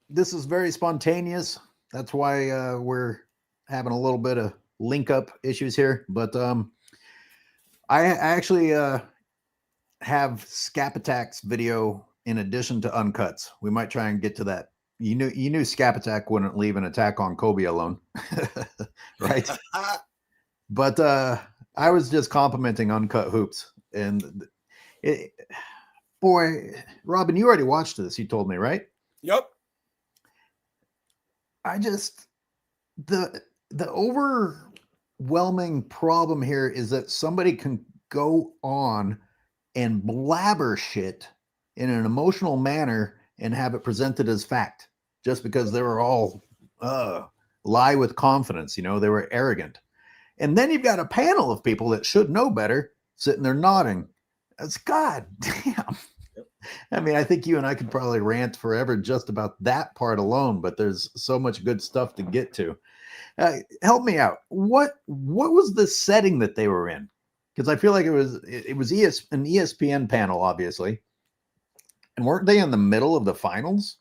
this is very spontaneous. That's why we're having a little bit of link up issues here. But I actually have Scap Attack's video in addition to Uncuts. We might try and get to that. You knew Scap Attack wouldn't leave an attack on Kobe alone, right? But I was just complimenting Uncut Hoops, and it, boy, Robin, you already watched this. You told me, right? Yep. I just the overwhelming problem here is that somebody can go on and blabber shit in an emotional manner and have it presented as fact just because they were all lie with confidence. They were arrogant. And then you've got a panel of people that should know better sitting there nodding. That's God damn. I mean, I think you and I could probably rant forever just about that part alone, but there's so much good stuff to get to. Help me out. What was the setting that they were in? Because I feel like it was an ESPN panel, obviously. And weren't they in the middle of the finals?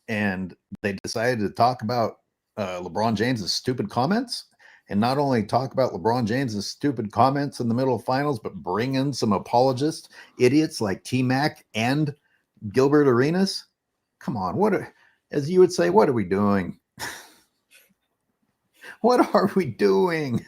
And they decided to talk about LeBron James's stupid comments, and not only talk about LeBron James's stupid comments in the middle of finals, but bring in some apologist idiots like T-Mac and Gilbert Arenas. Come on, as you would say, what are we doing? What are we doing?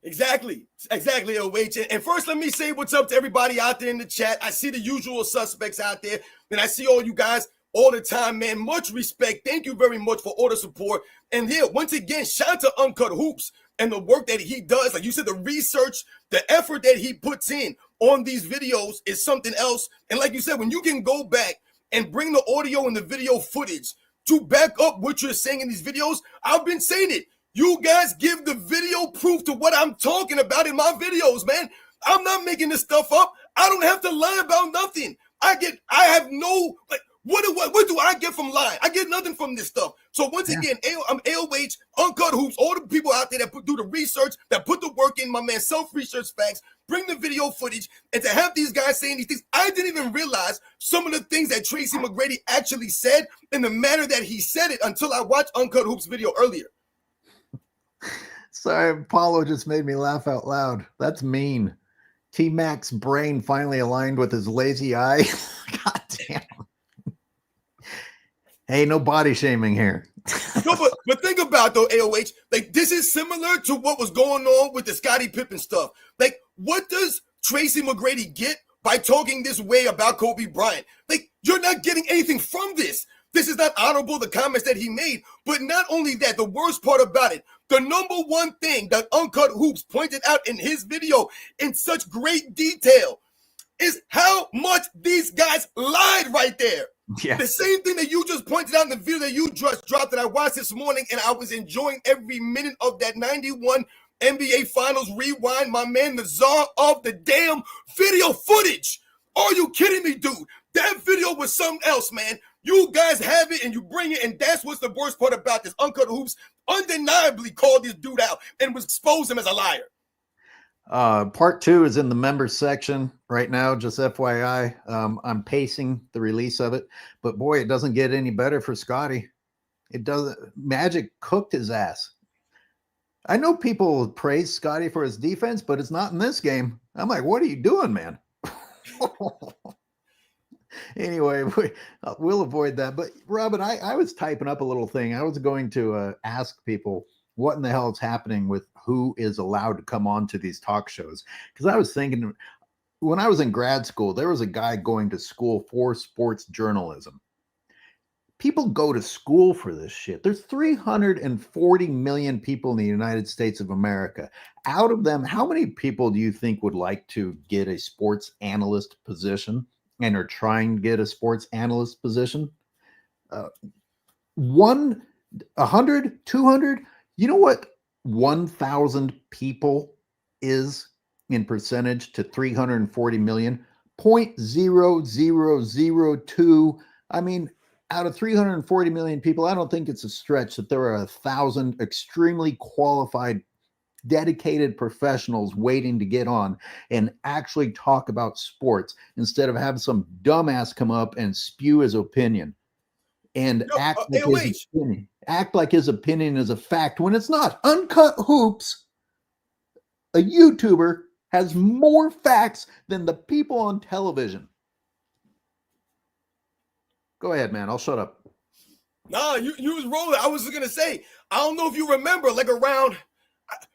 Exactly, AOH. And first, let me say what's up to everybody out there in the chat. I see the usual suspects out there, and I see all you guys all the time, man. Much respect. Thank you very much for all the support. And here, once again, shout out to Uncut Hoops and the work that he does. Like you said, the research, the effort that he puts in on these videos is something else. And like you said, when you can go back and bring the audio and the video footage to back up what you're saying in these videos, I've been saying it. You guys give the video proof to what I'm talking about in my videos, man. I'm not making this stuff up. I don't have to lie about nothing. I have no, like, what do I get from lying? I get nothing from this stuff. So once again, I'm AOH, Uncut Hoops, all the people out there that do the research, that put the work in, my man, self-research facts, bring the video footage, and to have these guys saying these things, I didn't even realize some of the things that Tracy McGrady actually said in the manner that he said it until I watched Uncut Hoops video earlier. Sorry, Paulo just made me laugh out loud. That's mean. T-Mac's brain finally aligned with his lazy eye. God damn. Hey, no body shaming here. No, but think about though, AOH, like this is similar to what was going on with the Scottie Pippen stuff. Like, what does Tracy McGrady get by talking this way about Kobe Bryant? Like, you're not getting anything from this. This is not honorable, the comments that he made. But not only that, the worst part about it, the number one thing that Uncut Hoops pointed out in his video in such great detail is how much these guys lied right there. Yeah. The same thing that you just pointed out in the video that you just dropped that I watched this morning, and I was enjoying every minute of that 91 NBA Finals rewind. My man, the czar of the damn video footage. Are you kidding me, dude? That video was something else, man. You guys have it and you bring it, and that's what's the worst part about this. Uncut Hoops undeniably called this dude out and was exposed him as a liar. Part 2 is in the members section right now, just FYI. I'm pacing the release of it, but boy, it doesn't get any better for Scotty. It doesn't. Magic cooked his ass. I know people praise Scotty for his defense, but it's not in this game. I'm like, what are you doing, man? Anyway, we'll avoid that. But Robin, I was typing up a little thing. I was going to ask people what in the hell is happening with who is allowed to come on to these talk shows. Because I was thinking, when I was in grad school, there was a guy going to school for sports journalism. People go to school for this shit. There's 340 million people in the United States of America. Out of them, how many people do you think would like to get a sports analyst position and are trying to get a sports analyst position? 100, 200? You know what 1,000 people is in percentage to 340 million? 0.0002. I mean, out of 340 million people, I don't think it's a stretch that there are 1,000 extremely qualified, dedicated professionals waiting to get on and actually talk about sports instead of have some dumbass come up and spew his opinion. and Yo, act like his opinion is a fact when it's not. Uncut Hoops, a YouTuber, has more facts than the people on television. Go ahead, man. I'll shut up. Nah, you was rolling. I was just gonna say, I don't know if you remember, like around,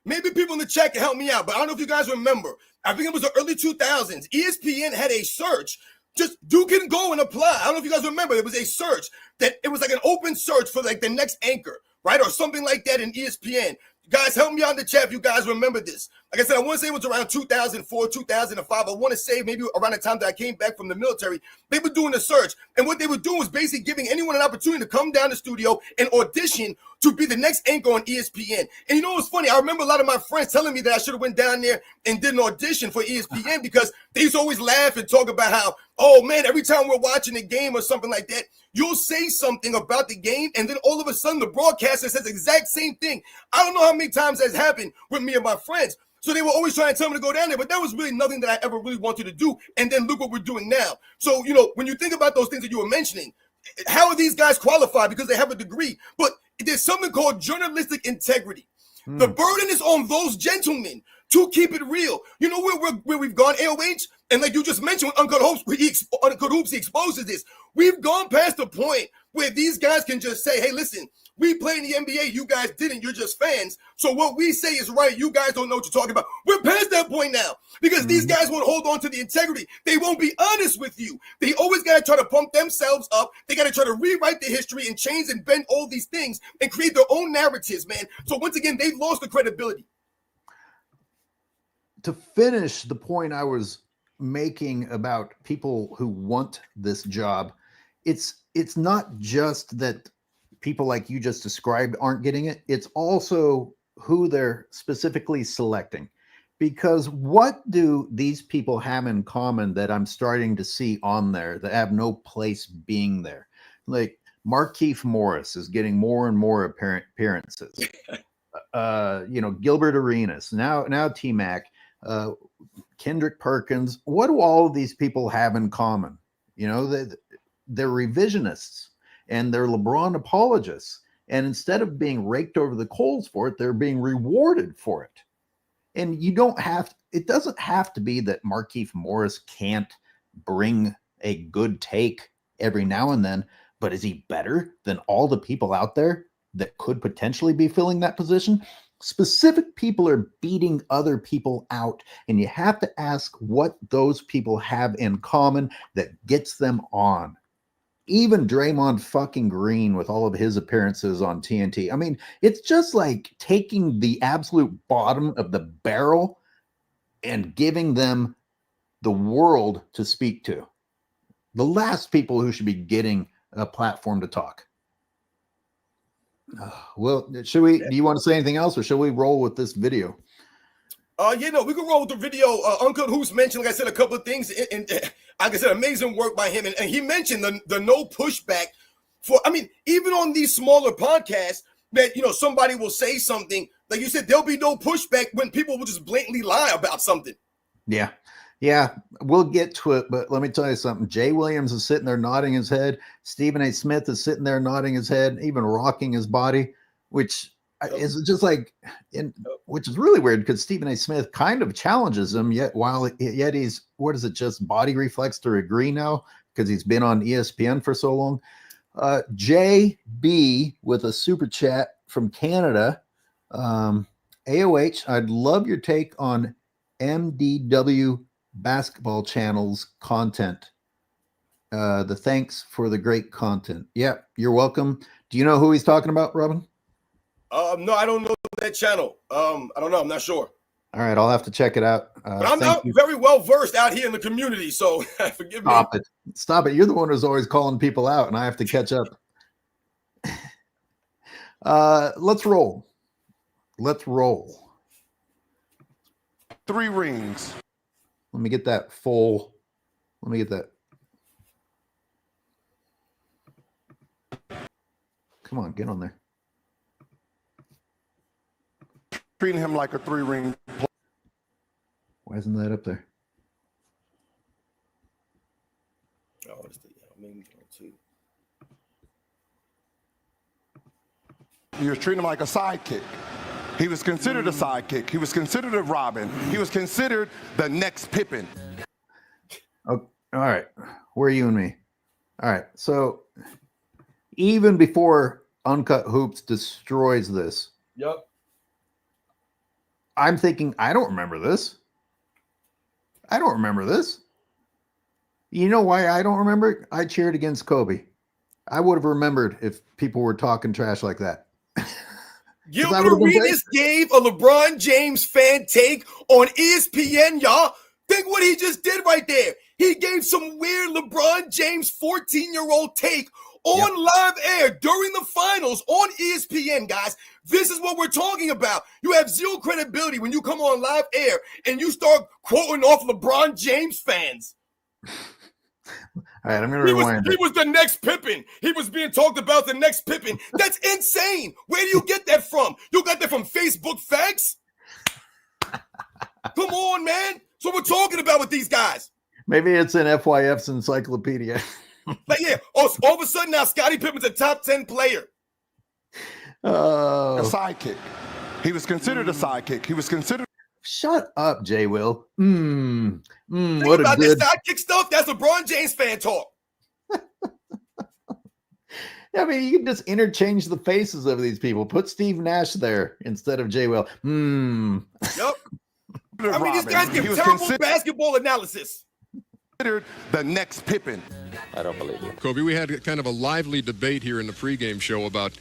maybe people in the chat can help me out, but I don't know if you guys remember. I think it was the early 2000s. ESPN had a search. Just you can go and apply. I don't know if you guys remember. There was a search that it was like an open search for like the next anchor, right, or something like that in ESPN. Guys, help me out in the chat if you guys remember this. Like I said, I want to say it was around 2004, 2005. I want to say maybe around the time that I came back from the military. They were doing a search. And what they were doing was basically giving anyone an opportunity to come down the studio and audition to be the next anchor on ESPN. And you know what's funny? I remember a lot of my friends telling me that I should have went down there and did an audition for ESPN because they used to always laugh and talk about how, oh, man, every time we're watching a game or something like that, you'll say something about the game, and then all of a sudden the broadcaster says the exact same thing. I don't know how many times that's happened with me and my friends. So they were always trying to tell me to go down there, but that was really nothing that I ever really wanted to do. And then look what we're doing now. So, you know, when you think about those things that you were mentioning, how are these guys qualified? Because they have a degree. But there's something called journalistic integrity. The burden is on those gentlemen to keep it real. You know where we've gone, AOH? And like you just mentioned, Uncut Hoops, he exposes this. We've gone past the point where these guys can just say, hey, listen, we play in the NBA. You guys didn't. You're just fans. So what we say is right. You guys don't know what you're talking about. We're past that point now because these guys won't hold on to the integrity. They won't be honest with you. They always got to try to pump themselves up. They got to try to rewrite the history and change and bend all these things and create their own narratives, man. So once again, they've lost the credibility. To finish the point I was making about people who want this job, it's not just that people like you just described aren't getting it. It's also who they're specifically selecting. Because what do these people have in common that I'm starting to see on there that have no place being there? Like Markeith Morris is getting more and more appearances. Gilbert Arenas, now T-Mac, Kendrick Perkins. What do all of these people have in common? You know, they're revisionists and they're LeBron apologists. And instead of being raked over the coals for it, they're being rewarded for it. And it doesn't have to be that Markeith Morris can't bring a good take every now and then, but is he better than all the people out there that could potentially be filling that position? Specific people are beating other people out, and you have to ask what those people have in common that gets them on. Even Draymond fucking Green with all of his appearances on TNT. I mean, it's just like taking the absolute bottom of the barrel and giving them the world to speak to. The last people who should be getting a platform to talk. Well, do you want to say anything else, or shall we roll with this video? We can roll with the video. Uncle Who's mentioned, like I said, a couple of things, and like I said, amazing work by him. And he mentioned the no pushback even on these smaller podcasts that, somebody will say something, like you said, there'll be no pushback when people will just blatantly lie about something. Yeah, we'll get to it, but let me tell you something. Jay Williams is sitting there nodding his head. Stephen A. Smith is sitting there nodding his head, even rocking his body, which is just like, which is really weird because Stephen A. Smith kind of challenges him, yet he's, what is it, just body reflex to agree now because he's been on ESPN for so long. JB with a super chat from Canada. AOH, I'd love your take on MDW Basketball Channel's content. The thanks for the great content. Yeah, you're welcome. Do you know who he's talking about, Robin? No, I don't know that channel. I don't know. I'm not sure. All right, I'll have to check it out. But I'm not very well versed out here in the community, so forgive me. Stop it. You're the one who's always calling people out, and I have to catch up. Let's roll. 3 rings. Let me get that full. Let me get that. Come on, get on there. Treating him like a 3-ring. Why isn't that up there? Oh, it's the main two. You're treating him like a sidekick. He was considered a sidekick. He was considered a Robin. He was considered the next Pippen. Oh, all right. Where are you and me? All right. So even before Uncut Hoops destroys this, Yep. I'm thinking, I don't remember this. I don't remember this. You know why I don't remember it? I cheered against Kobe. I would have remembered if people were talking trash like that. Gilbert Arenas gave a LeBron James fan take on ESPN, y'all. Think what he just did right there. He gave some weird LeBron James 14-year-old take on live air during the finals on ESPN, guys. This is what we're talking about. You have zero credibility when you come on live air and you start quoting off LeBron James fans. All right, I'm going to rewind. He was the next Pippen. He was being talked about the next Pippen. That's insane. Where do you get that from? You got that from Facebook facts? Come on, man. So we're talking about with these guys. Maybe it's in FYF's encyclopedia. Like, yeah, all of a sudden now Scottie Pippen's a top 10 player. A sidekick. He was considered a sidekick. He was considered. Shut up, J. Will. What about a good... that sidekick stuff? That's LeBron James fan talk. I mean, you can just interchange the faces of these people. Put Steve Nash there instead of J. Will. Yep. I mean, these guys give terrible basketball analysis. Considered the next Pippen. I don't believe you. Kobe, we had kind of a lively debate here in the pregame show about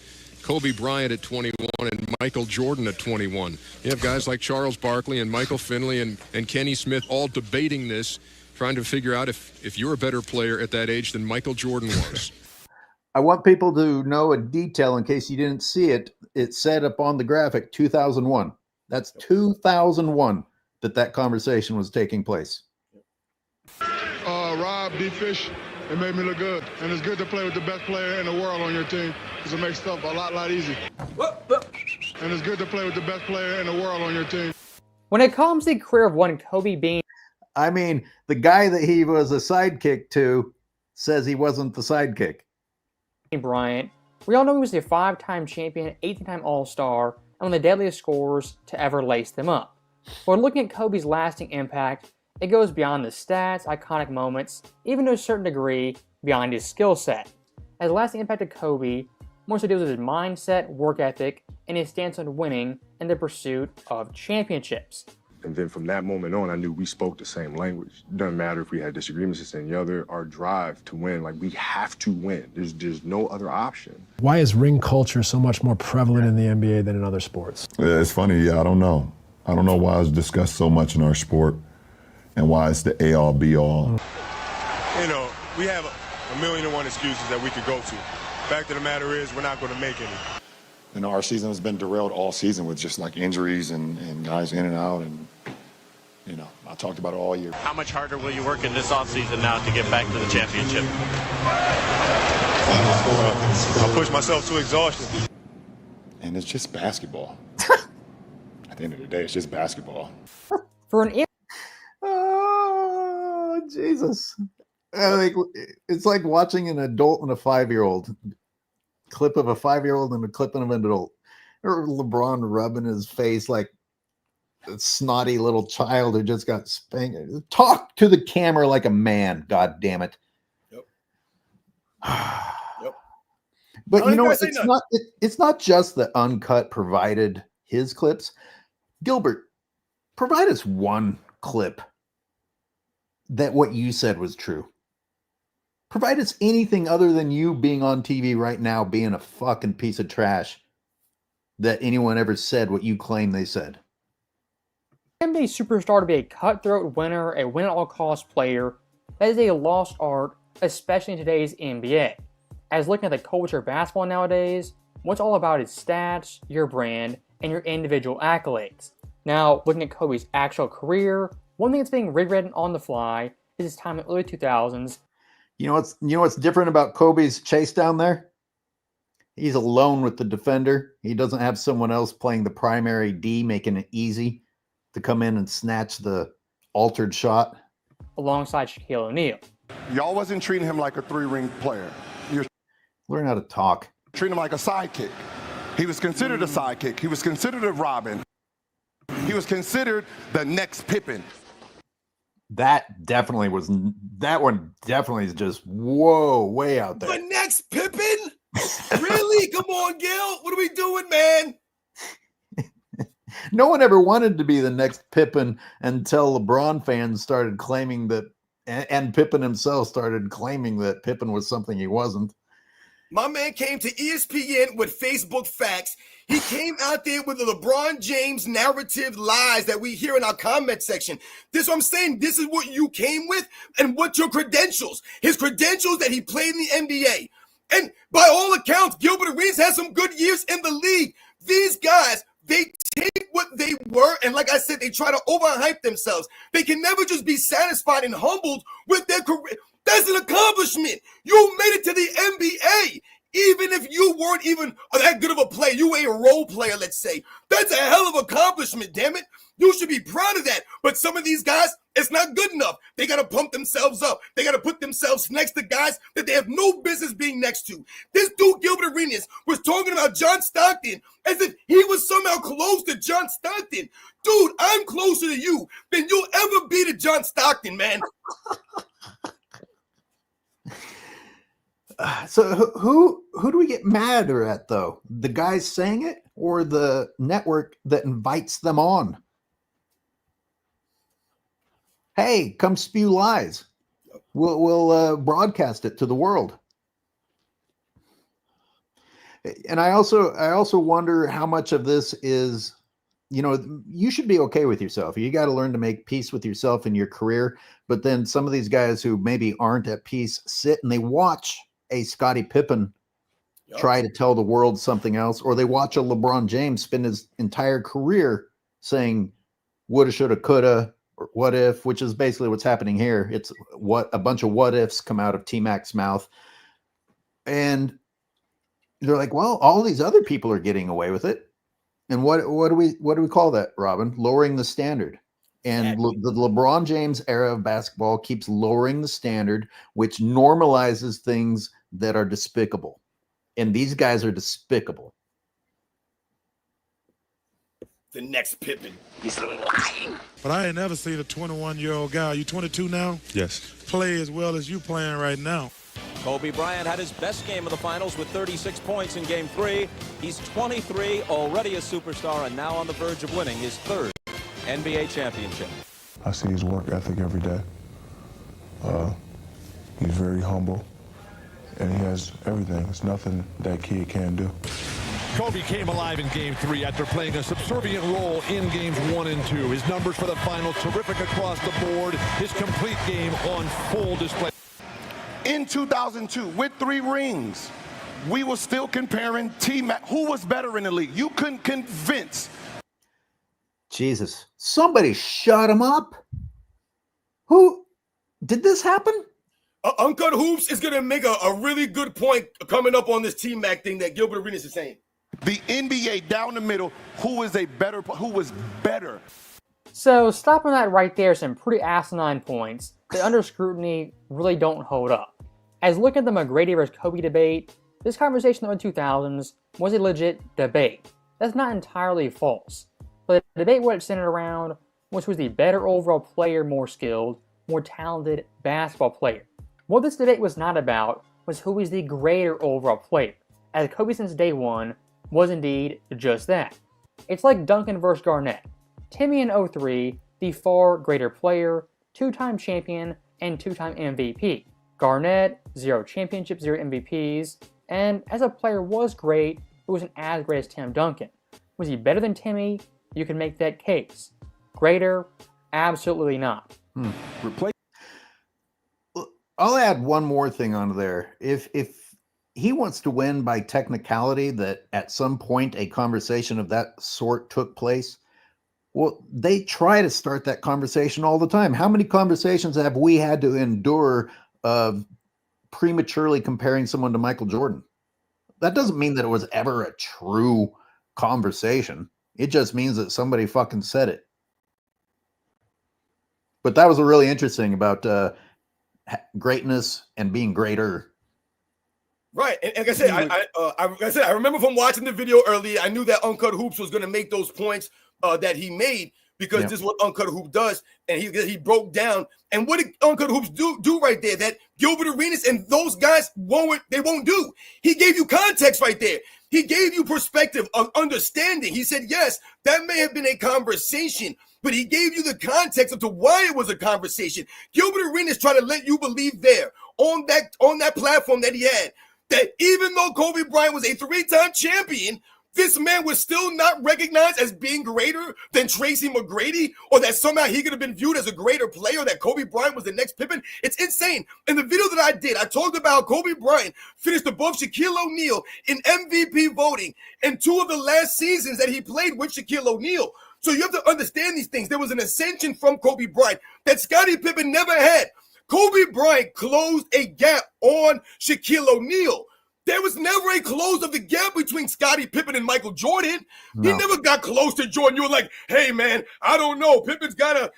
Kobe Bryant at 21 and Michael Jordan at 21. You have guys like Charles Barkley and Michael Finley and Kenny Smith all debating this, trying to figure out if you're a better player at that age than Michael Jordan was. I want people to know a detail in case you didn't see it. It said up on the graphic 2001. That's 2001 that conversation was taking place. Rob, D-Fish, it made me look good. And it's good to play with the best player in the world on your team because it makes stuff a lot easier. And it's good to play with the best player in the world on your team. When it comes to the career of one Kobe being... I mean, the guy that he was a sidekick to says he wasn't the sidekick. Bryant, we all know he was a 5-time champion, 18-time All-Star, and one of the deadliest scorers to ever lace them up. When looking at Kobe's lasting impact, it goes beyond the stats, iconic moments, even to a certain degree, beyond his skill set. As the lasting impact of Kobe more so deals with his mindset, work ethic, and his stance on winning and the pursuit of championships. And then from that moment on, I knew we spoke the same language. It doesn't matter if we had disagreements this and the other, our drive to win, like we have to win. There's no other option. Why is ring culture so much more prevalent in the NBA than in other sports? Yeah, it's funny, I don't know. I don't know why it's discussed so much in our sport and why it's the A-all, B-all. You know, we have a million and one excuses that we could go to. Fact of the matter is, we're not going to make any. You know, our season has been derailed all season with just like injuries and guys in and out. And, you know, I talked about it all year. How much harder will you work in this offseason now to get back to the championship? I'll push myself to exhaustion. And it's just basketball. At the end of the day, it's just basketball. For an Oh, Jesus. It's like watching an adult and a 5-year-old. Clip of a 5-year-old and a clip of an adult. Or LeBron rubbing his face like a snotty little child who just got spanked. Talk to the camera like a man, god damn it. Yep. But you know, it's not just that Uncut provided his clips. Gilbert, provide us one clip that what you said was true. Provide us anything other than you being on TV right now being a fucking piece of trash that anyone ever said what you claim they said. NBA superstar to be a cutthroat winner, a win-at-all-cost player, that is a lost art, especially in today's NBA. As looking at the culture of basketball nowadays, what's all about is stats, your brand, and your individual accolades. Now, looking at Kobe's actual career, one thing that's being rewritten on the fly is his time in the early 2000s. You know what's different about Kobe's chase down there? He's alone with the defender. He doesn't have someone else playing the primary D, making it easy to come in and snatch the altered shot. Alongside Shaquille O'Neal. Y'all wasn't treating him like a 3-ring player. You're Learn how to talk. treating him like a sidekick. He was considered a sidekick. He was considered a Robin. He was considered the next Pippen. That one definitely is just, whoa, way out there. The next Pippen? Really? Come on, Gil. What are we doing, man? No one ever wanted to be the next Pippen until LeBron fans started claiming that, and Pippen himself started claiming that Pippen was something he wasn't. My man came to ESPN with Facebook facts. He came out there with the LeBron James narrative lies that we hear in our comment section. This is what I'm saying. This is what you came with and what your credentials. His credentials that he played in the NBA. And by all accounts, Gilbert Arenas has some good years in the league. These guys, they take what they were, and like I said, they try to overhype themselves. They can never just be satisfied and humbled with their career. That's an accomplishment. You made it to the NBA. Even if you weren't even that good of a player, you were a role player, let's say. That's a hell of an accomplishment, damn it. You should be proud of that. But some of these guys, it's not good enough. They got to pump themselves up. They got to put themselves next to guys that they have no business being next to. This dude, Gilbert Arenas, was talking about John Stockton as if he was somehow close to John Stockton. Dude, I'm closer to you than you'll ever be to John Stockton, man. So who do we get madder at, though? The guys saying it or the network that invites them on? Hey, come spew lies. We'll broadcast it to the world. And I also wonder how much of this is, you should be okay with yourself. You got to learn to make peace with yourself in your career. But then some of these guys who maybe aren't at peace sit and they watch a Scottie Pippen try to tell the world something else, or they watch a LeBron James spend his entire career saying woulda, shoulda, coulda, or what if, which is basically what's happening here. It's a bunch of what ifs come out of T-Mac's mouth. And they're like, well, all these other people are getting away with it. And what do we call that, Robin? Lowering the standard. And the LeBron James era of basketball keeps lowering the standard, which normalizes things that are despicable. And these guys are despicable. The next Pippen. He's lying. But I ain't never seen a 21-year-old guy. You 22 now? Yes. Play as well as you playing right now. Kobe Bryant had his best game of the finals with 36 points in Game 3. He's 23, already a superstar, and now on the verge of winning his third NBA championship. I see his work ethic every day. He's very humble, and he has everything. There's nothing that kid can't do. Kobe came alive in Game 3 after playing a subservient role in Games 1 and 2. His numbers for the finals terrific across the board. His complete game on full display. In 2002, with 3 rings, we were still comparing T-Mac. Who was better in the league? You couldn't convince. Jesus, somebody shut him up. Who did this happen? Uncut Hoops is going to make a really good point coming up on this T-Mac thing that Gilbert Arenas is saying. The NBA down the middle, who was better? So stopping that right there, some pretty asinine points that under scrutiny really don't hold up. As look at the McGrady versus Kobe debate, this conversation in the 2000s was a legit debate. That's not entirely false. But the debate what it centered around was who was the better overall player, more skilled, more talented basketball player. What this debate was not about was who was the greater overall player, as Kobe since day one was indeed just that. It's like Duncan versus Garnett. Timmy in 03, the far greater player, 2-time champion, and 2-time MVP. Garnett, 0 championships, 0 MVPs, and as a player was great, but wasn't as great as Tim Duncan. Was he better than Timmy? You can make that case. Greater? Absolutely not. I'll add one more thing onto there. If he wants to win by technicality, that at some point a conversation of that sort took place, well, they try to start that conversation all the time. How many conversations have we had to endure of prematurely comparing someone to Michael Jordan? That doesn't mean that it was ever a true conversation. It just means that somebody fucking said it. But that was really interesting about greatness and being greater. Right, and like I said, I remember from watching the video earlier. I knew that Uncut Hoops was going to make those points that he made because this is what Uncut Hoop does, and he broke down. And what did Uncut Hoops do right there? That Gilbert Arenas and those guys won't do. He gave you context right there. He gave you perspective of understanding. He said, yes, that may have been a conversation, but he gave you the context of to why it was a conversation. Gilbert Arenas tried to let you believe there on that platform that he had, that even though Kobe Bryant was a 3-time champion, this man was still not recognized as being greater than Tracy McGrady, or that somehow he could have been viewed as a greater player, that Kobe Bryant was the next Pippen. It's insane. In the video that I did, I talked about how Kobe Bryant finished above Shaquille O'Neal in MVP voting in 2 of the last seasons that he played with Shaquille O'Neal. So you have to understand these things. There was an ascension from Kobe Bryant that Scottie Pippen never had. Kobe Bryant closed a gap on Shaquille O'Neal. There was never a close of the gap between Scottie Pippen and Michael Jordan. No. He never got close to Jordan. You were like, hey, man, I don't know.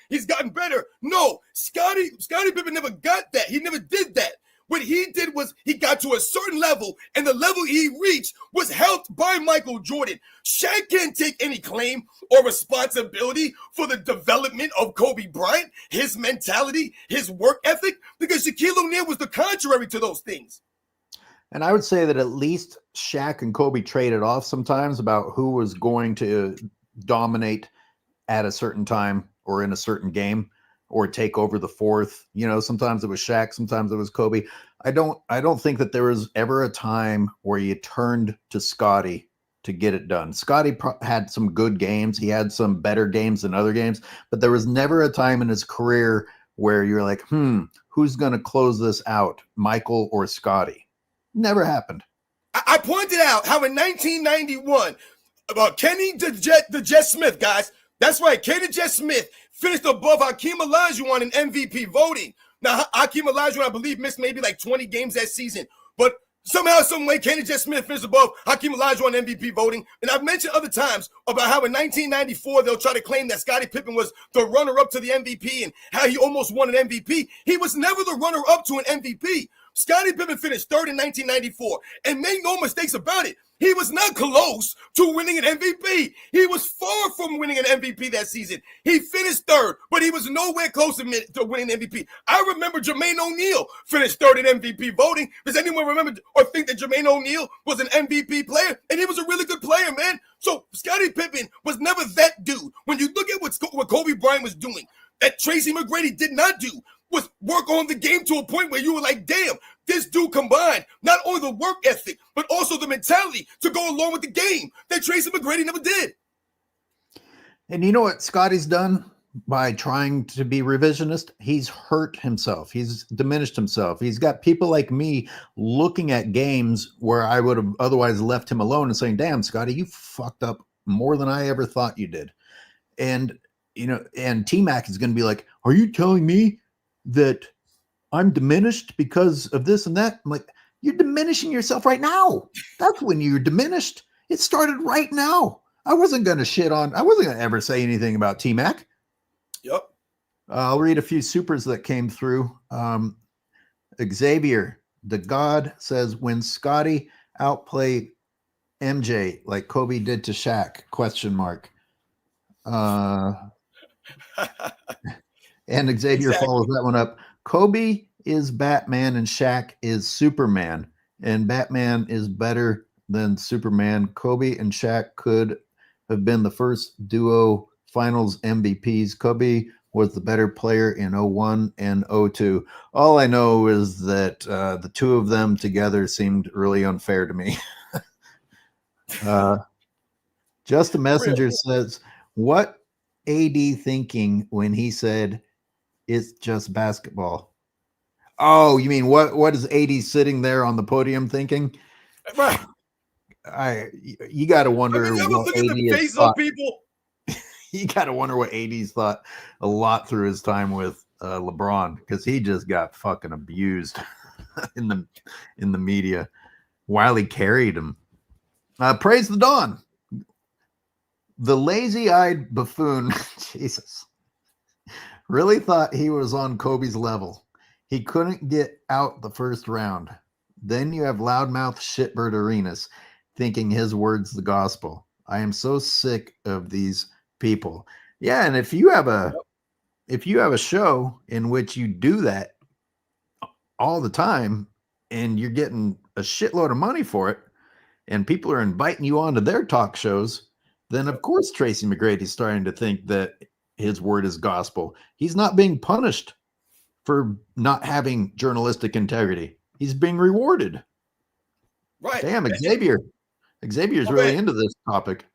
He's gotten better. No, Scottie Pippen never got that. He never did that. What he did was he got to a certain level, and the level he reached was helped by Michael Jordan. Shaq can't take any claim or responsibility for the development of Kobe Bryant, his mentality, his work ethic, because Shaquille O'Neal was the contrary to those things. And I would say that at least Shaq and Kobe traded off sometimes about who was going to dominate at a certain time or in a certain game or take over the fourth. You know, sometimes it was Shaq, sometimes it was Kobe. I don't think that there was ever a time where you turned to Scottie to get it done. Scottie had some good games. He had some better games than other games, but there was never a time in his career where you're like, who's going to close this out, Michael or Scottie? Never happened. I pointed out how in 1991, Kenny the Jet Smith, guys, that's right, Kenny the Jet Smith finished above Hakeem Olajuwon in MVP voting. Now, Hakeem Olajuwon, I believe, missed maybe like 20 games that season, but somehow, some way, Kenny Jet Smith finished above Hakeem Olajuwon in MVP voting. And I've mentioned other times about how in 1994, they'll try to claim that Scottie Pippen was the runner-up to the MVP and how he almost won an MVP. He was never the runner-up to an MVP. Scottie Pippen finished third in 1994, and make no mistakes about it, he was not close to winning an MVP. He was far from winning an MVP that season. He finished third, but he was nowhere close to winning an MVP. I remember Jermaine O'Neal finished third in MVP voting. Does anyone remember or think that Jermaine O'Neal was an MVP player? And he was a really good player, man. So Scottie Pippen was never that dude. When you look at what Kobe Bryant was doing, that Tracy McGrady did not do, was work on the game to a point where you were like, damn, this dude combined not only the work ethic, but also the mentality to go along with the game that Tracy McGrady never did. And you know what Scottie's done by trying to be revisionist? He's hurt himself. He's diminished himself. He's got people like me looking at games where I would have otherwise left him alone and saying, damn, Scottie, you fucked up more than I ever thought you did. And, you know, and T-Mac is going to be like, are you telling me that I'm diminished because of this and that? I'm like, you're diminishing yourself right now. That's when you're diminished. It started right now. I wasn't going to ever say anything about T-Mac. Yep. I'll read a few supers that came through. Xavier, the God, says, when Scottie outplayed MJ like Kobe did to Shaq, ? And Xavier follows that one up. Kobe is Batman and Shaq is Superman, and Batman is better than Superman. Kobe and Shaq could have been the first duo finals MVPs. Kobe was the better player in 01 and 02. All I know is that the two of them together seemed really unfair to me. Just a Messenger says, what AD thinking when he said it's just basketball? Oh, you mean what is AD sitting there on the podium thinking? Right. You got to wonder what look at the face of people. You got to wonder what AD's thought a lot through his time with LeBron, because he just got fucking abused in the media while he carried him. Praise the Dawn. The lazy-eyed buffoon, Jesus, really thought he was on Kobe's level. He couldn't get out the first round. Then you have loudmouth shitbird Arenas thinking his word's the gospel. I am so sick of these people. Yeah, and if you have a show in which you do that all the time and you're getting a shitload of money for it and people are inviting you onto their talk shows, then of course Tracy McGrady's starting to think that his word is gospel. He's not being punished for not having journalistic integrity. He's being rewarded. Right. Damn, Xavier's really into this topic.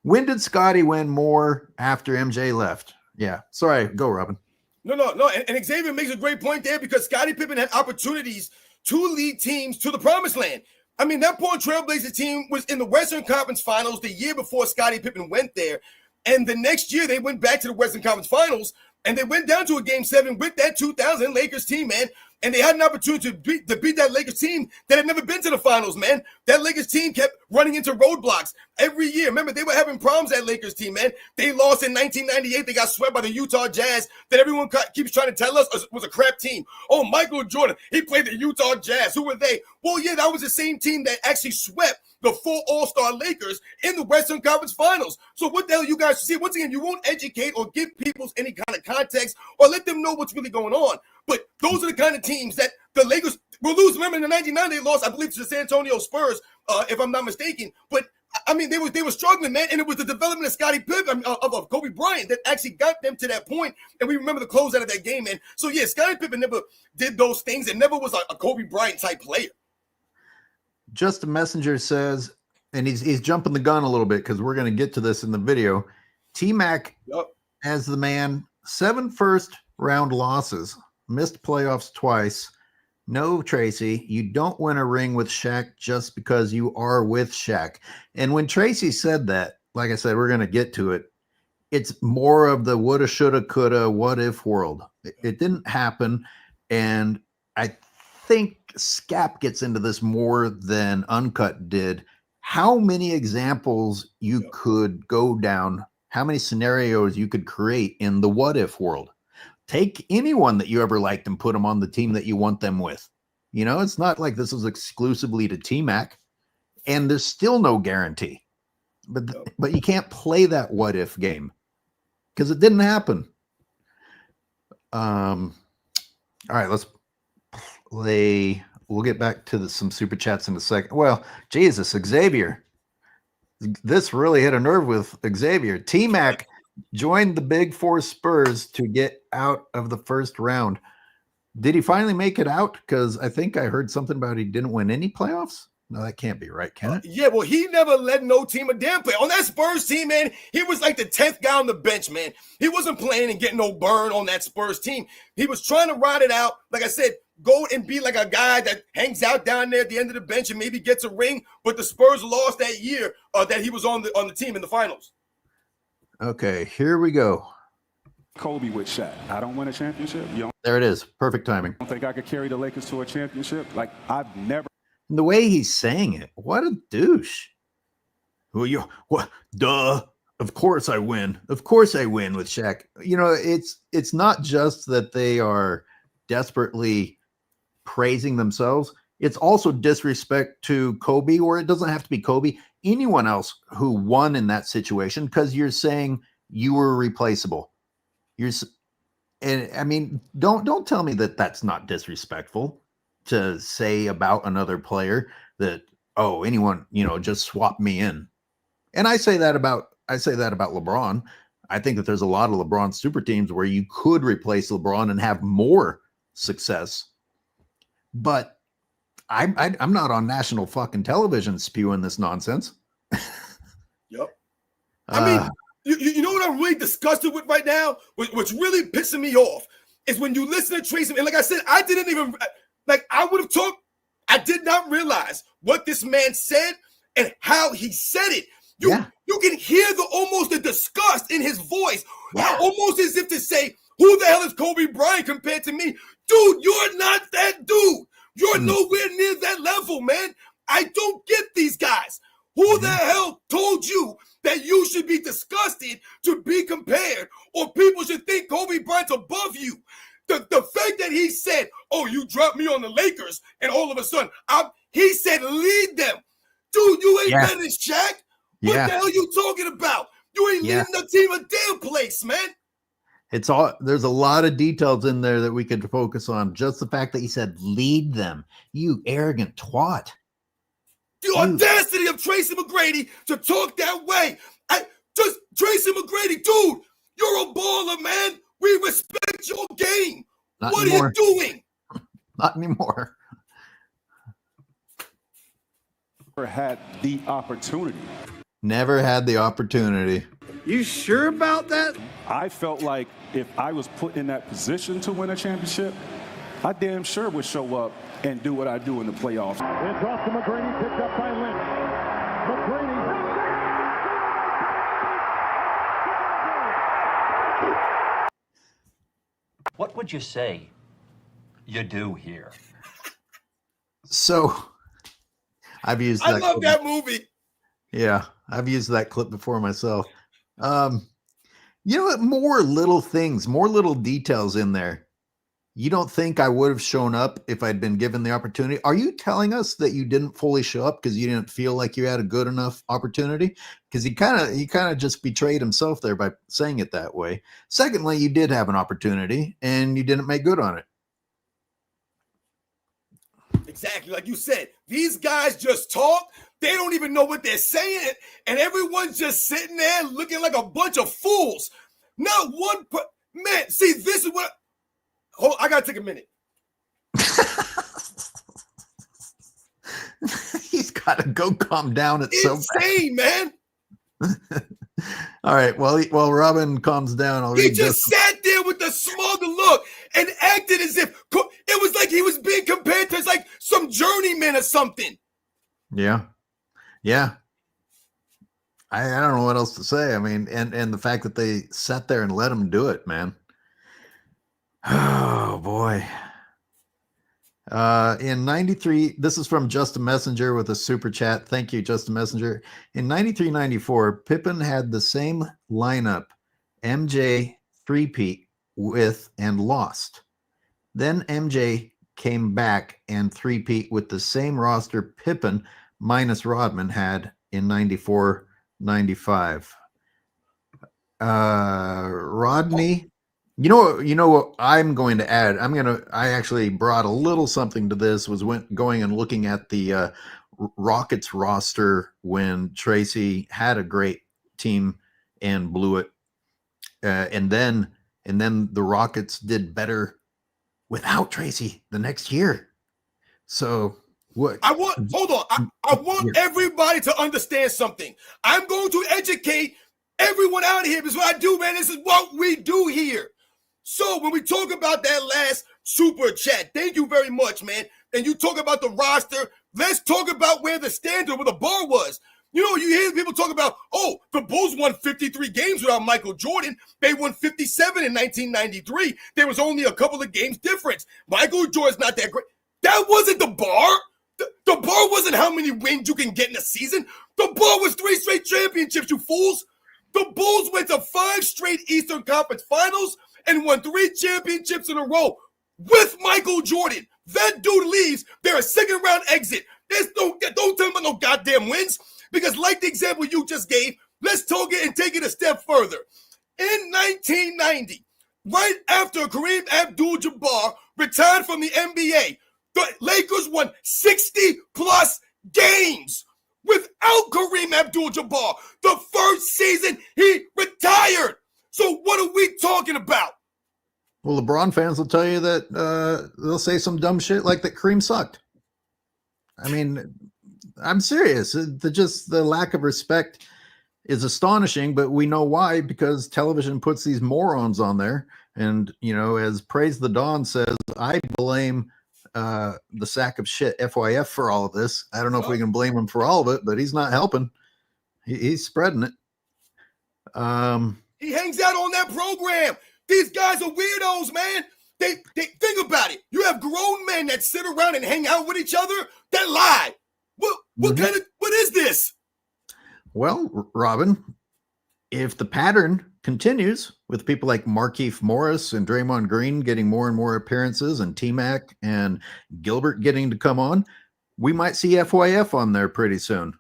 When did Scotty win more after MJ left? Yeah. Sorry, go, Robin. No. And Xavier makes a great point there because Scottie Pippen had opportunities to lead teams to the promised land. I mean, that Portland Trailblazers team was in the Western Conference Finals the year before Scottie Pippen went there. And the next year, they went back to the Western Conference Finals, and they went down to a Game 7 with that 2000 Lakers team, man. And they had an opportunity to beat that Lakers team that had never been to the finals, man. That Lakers team kept running into roadblocks every year. Remember, they were having problems, that Lakers team, man. They lost in 1998. They got swept by the Utah Jazz that everyone keeps trying to tell us was a crap team. Oh, Michael Jordan, he played the Utah Jazz. Who were they? Well, yeah, that was the same team that actually swept the 4 All-Star Lakers in the Western Conference Finals. So what the hell you guys see? Once again, you won't educate or give people any kind of context or let them know what's really going on. But those are the kind of teams that the Lakers will lose. Remember, in the 99, they lost, I believe, to the San Antonio Spurs, if I'm not mistaken. But, I mean, they were struggling, man. And it was the development of Scottie Pippen, of Kobe Bryant, that actually got them to that point. And we remember the closeout of that game, man. So, yeah, Scottie Pippen never did those things and never was a Kobe Bryant-type player. Just a Messenger says, and he's jumping the gun a little bit because we're going to get to this in the video. T-Mac as the man, 7 first-round losses. Missed playoffs twice. No, Tracy, you don't win a ring with Shaq just because you are with Shaq. And when Tracy said that, like I said, we're going to get to it. It's more of the woulda, shoulda, coulda, what if world. It didn't happen. And I think Scap gets into this more than Uncut did. How many examples you could go down, how many scenarios you could create in the what if world. Take anyone that you ever liked and put them on the team that you want them with. You know, it's not like this is exclusively to T-Mac, and there's still no guarantee. But you can't play that what if game because it didn't happen. All right, let's play. We'll get back to some super chats in a second. Well, Jesus, Xavier. This really hit a nerve with Xavier. T-Mac joined the Big Four Spurs to get out of the first round. Did he finally make it out? Because I think I heard something about he didn't win any playoffs. No, that can't be right, can it? Yeah, well, he never led no team a damn play. On that Spurs team, man, he was like the 10th guy on the bench, man. He wasn't playing and getting no burn on that Spurs team. He was trying to ride it out. Like I said, go and be like a guy that hangs out down there at the end of the bench and maybe gets a ring. But the Spurs lost that year that he was on the team in the finals. Okay, here we go. Kobe with Shaq. I don't win a championship. There it is. Perfect timing. I don't think I could carry the Lakers to a championship. Like, I've never. And the way he's saying it, what a douche. Well, what? Duh. Of course I win. Of course I win with Shaq. You know, it's not just that they are desperately praising themselves. It's also disrespect to Kobe, or it doesn't have to be Kobe. Anyone else who won in that situation, because you're saying you were replaceable. And I mean, don't tell me that that's not disrespectful to say about another player that, oh, anyone, you know, just swap me in. And I say that about LeBron. I think that there's a lot of LeBron super teams where you could replace LeBron and have more success. But I'm not on national fucking television spewing this nonsense. Yep. I mean, you know what I'm really disgusted with right now? What's really pissing me off is when you listen to Tracy. And like I said, I didn't even, like, I would have talked. I did not realize what this man said and how he said it. You can hear almost the disgust in his voice, almost as if to say, who the hell is Kobe Bryant compared to me? Dude, you're not that dude. You're nowhere near that level, man. I don't get these guys. Who the hell told you that you should be disgusted to be compared, or people should think Kobe Bryant's above you? The fact that he said, "Oh, you dropped me on the Lakers," and all of a sudden, he said, "Lead them." Dude, you ain't better than Shaq. What the hell you talking about? You ain't leading the team a damn place, man. It's all, there's a lot of details in there that we could focus on. Just the fact that he said, "Lead them," you arrogant twat. The audacity of Tracy McGrady to talk that way. Tracy McGrady, dude, you're a baller, man. We respect your game. What are you doing? Not anymore. Never had the opportunity. Never had the opportunity. You sure about that? I felt like if I was put in that position to win a championship, I damn sure would show up and do what I do in the playoffs. It's off to McGrady, picked up by Lynch. McGrady. What would you say you do here? So, I've used that. I love that movie. Yeah, I've used that clip before myself. You know what? More little things, more little details in there. You don't think I would have shown up if I'd been given the opportunity? Are you telling us that you didn't fully show up because you didn't feel like you had a good enough opportunity? Because he kind of just betrayed himself there by saying it that way. Secondly, you did have an opportunity and you didn't make good on it. Exactly, like you said, these guys just talk. They don't even know what they're saying, and everyone's just sitting there looking like a bunch of fools. Not one man. See, this is what. Hold, I gotta take a minute. He's got to go calm down. It's insane, man. All right. Well, Robin calms down. I'll he read just sat there with a smug look and acted as if it was like he was being compared to like some journeyman or something. Yeah. I don't know what else to say. I mean, and the fact that they sat there and let him do it, man. Oh boy. In 93, this is from Justin Messenger with a super chat. Thank you, Justin Messenger. In 93-94, Pippen had the same lineup MJ three-peat with and lost. Then MJ came back and three-peat with the same roster Pippen minus Rodman had in 94-95. Rodney, you know what I'm going to add. I actually brought a little something to this. Going and looking at the Rockets roster when Tracy had a great team and blew it, and then the Rockets did better without Tracy the next year. So what? Hold on. I want everybody to understand something. I'm going to educate everyone out here because what I do, man, this is what we do here. So when we talk about that last super chat, thank you very much, man. And you talk about the roster, let's talk about where the standard, where the bar was. You know, you hear people talk about, oh, the Bulls won 53 games without Michael Jordan. They won 57 in 1993. There was only a couple of games difference. Michael Jordan's not that great. That wasn't the bar. The bar wasn't how many wins you can get in a season. The bar was 3 straight championships, you fools. The Bulls went to 5 straight Eastern Conference Finals and won 3 championships in a row with Michael Jordan. That dude leaves. They're a second-round exit. Don't tell me about no goddamn wins, because like the example you just gave, let's talk it and take it a step further. In 1990, right after Kareem Abdul-Jabbar retired from the NBA, the Lakers won 60-plus games without Kareem Abdul-Jabbar. The first season he retired. So what are we talking about? Well, LeBron fans will tell you that they'll say some dumb shit like that Kareem sucked. I mean, I'm serious. The lack of respect is astonishing, but we know why, because television puts these morons on there. And, you know, as Praise the Dawn says, I blame the sack of shit FYF for all of this. I don't know if we can blame him for all of it, but he's not helping. He's spreading it. He hangs out on that program. These guys are weirdos, man. They think about it. You have grown men that sit around and hang out with each other that lie. What is this? Well, Robin, if the pattern continues with people like Markieff Morris and Draymond Green getting more and more appearances, and T-Mac and Gilbert getting to come on, we might see FYF on there pretty soon.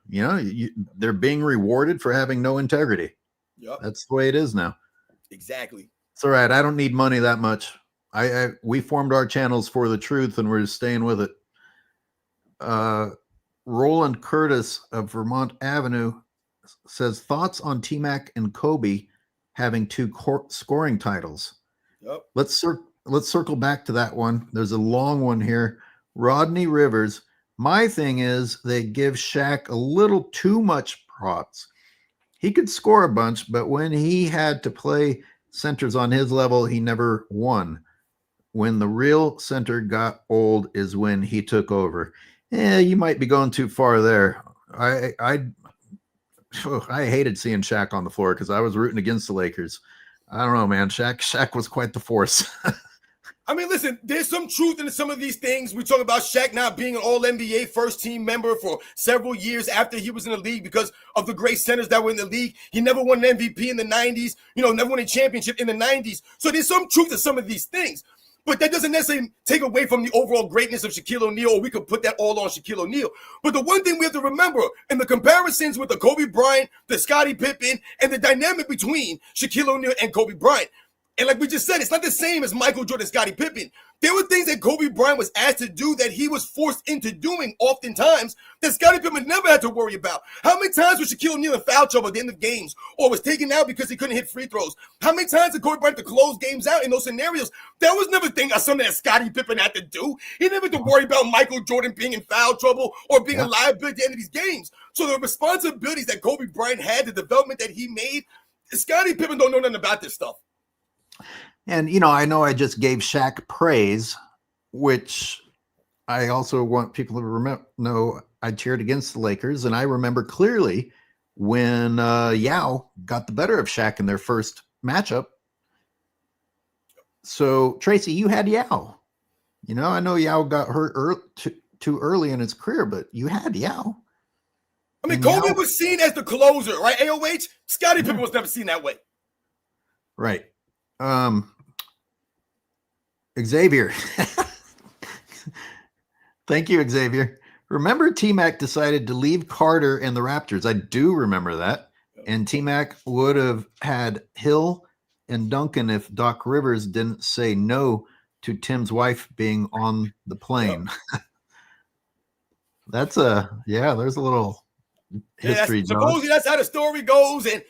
They're being rewarded for having no integrity. Yep. That's the way it is now. Exactly. It's all right. I don't need money that much. We formed our channels for the truth, and we're just staying with it. Roland Curtis of Vermont Avenue says, thoughts on T-Mac and Kobe having 2 scoring titles. Yep. Let's circle back to that one. There's a long one here. Rodney Rivers. My thing is they give Shaq a little too much props. He could score a bunch, but when he had to play centers on his level, he never won. When the real center got old is when he took over. You might be going too far there. I hated seeing Shaq on the floor because I was rooting against the Lakers. I don't know, man. Shaq was quite the force. I mean, listen, there's some truth in some of these things. We talk about Shaq now being an All-NBA first-team member for several years after he was in the league because of the great centers that were in the league. He never won an MVP in the 90s, never won a championship in the 90s. So there's some truth to some of these things. But that doesn't necessarily take away from the overall greatness of Shaquille O'Neal, or we could put that all on Shaquille O'Neal. But the one thing we have to remember in the comparisons with the Kobe Bryant, the Scottie Pippen, and the dynamic between Shaquille O'Neal and Kobe Bryant, and like we just said, it's not the same as Michael Jordan, Scottie Pippen. There were things that Kobe Bryant was asked to do that he was forced into doing oftentimes that Scottie Pippen never had to worry about. How many times was Shaquille O'Neal in foul trouble at the end of games or was taken out because he couldn't hit free throws? How many times did Kobe Bryant have to close games out in those scenarios? That was never something that Scottie Pippen had to do. He never had to worry about Michael Jordan being in foul trouble or being a liability at the end of these games. So the responsibilities that Kobe Bryant had, the development that he made, Scottie Pippen don't know nothing about this stuff. And, I know I just gave Shaq praise, which I also want people to know I cheered against the Lakers. And I remember clearly when Yao got the better of Shaq in their first matchup. So, Tracy, you had Yao. I know Yao got hurt too early in his career, but you had Yao. I mean, Kobe was seen as the closer, right? AOH, Scottie Pippen was never seen that way. Right. Xavier. Thank you, Xavier. Remember T-Mac decided to leave Carter and the Raptors. I do remember that. And T-Mac would have had Hill and Duncan if Doc Rivers didn't say no to Tim's wife being on the plane. There's a little history. Supposedly that's how the story goes. And,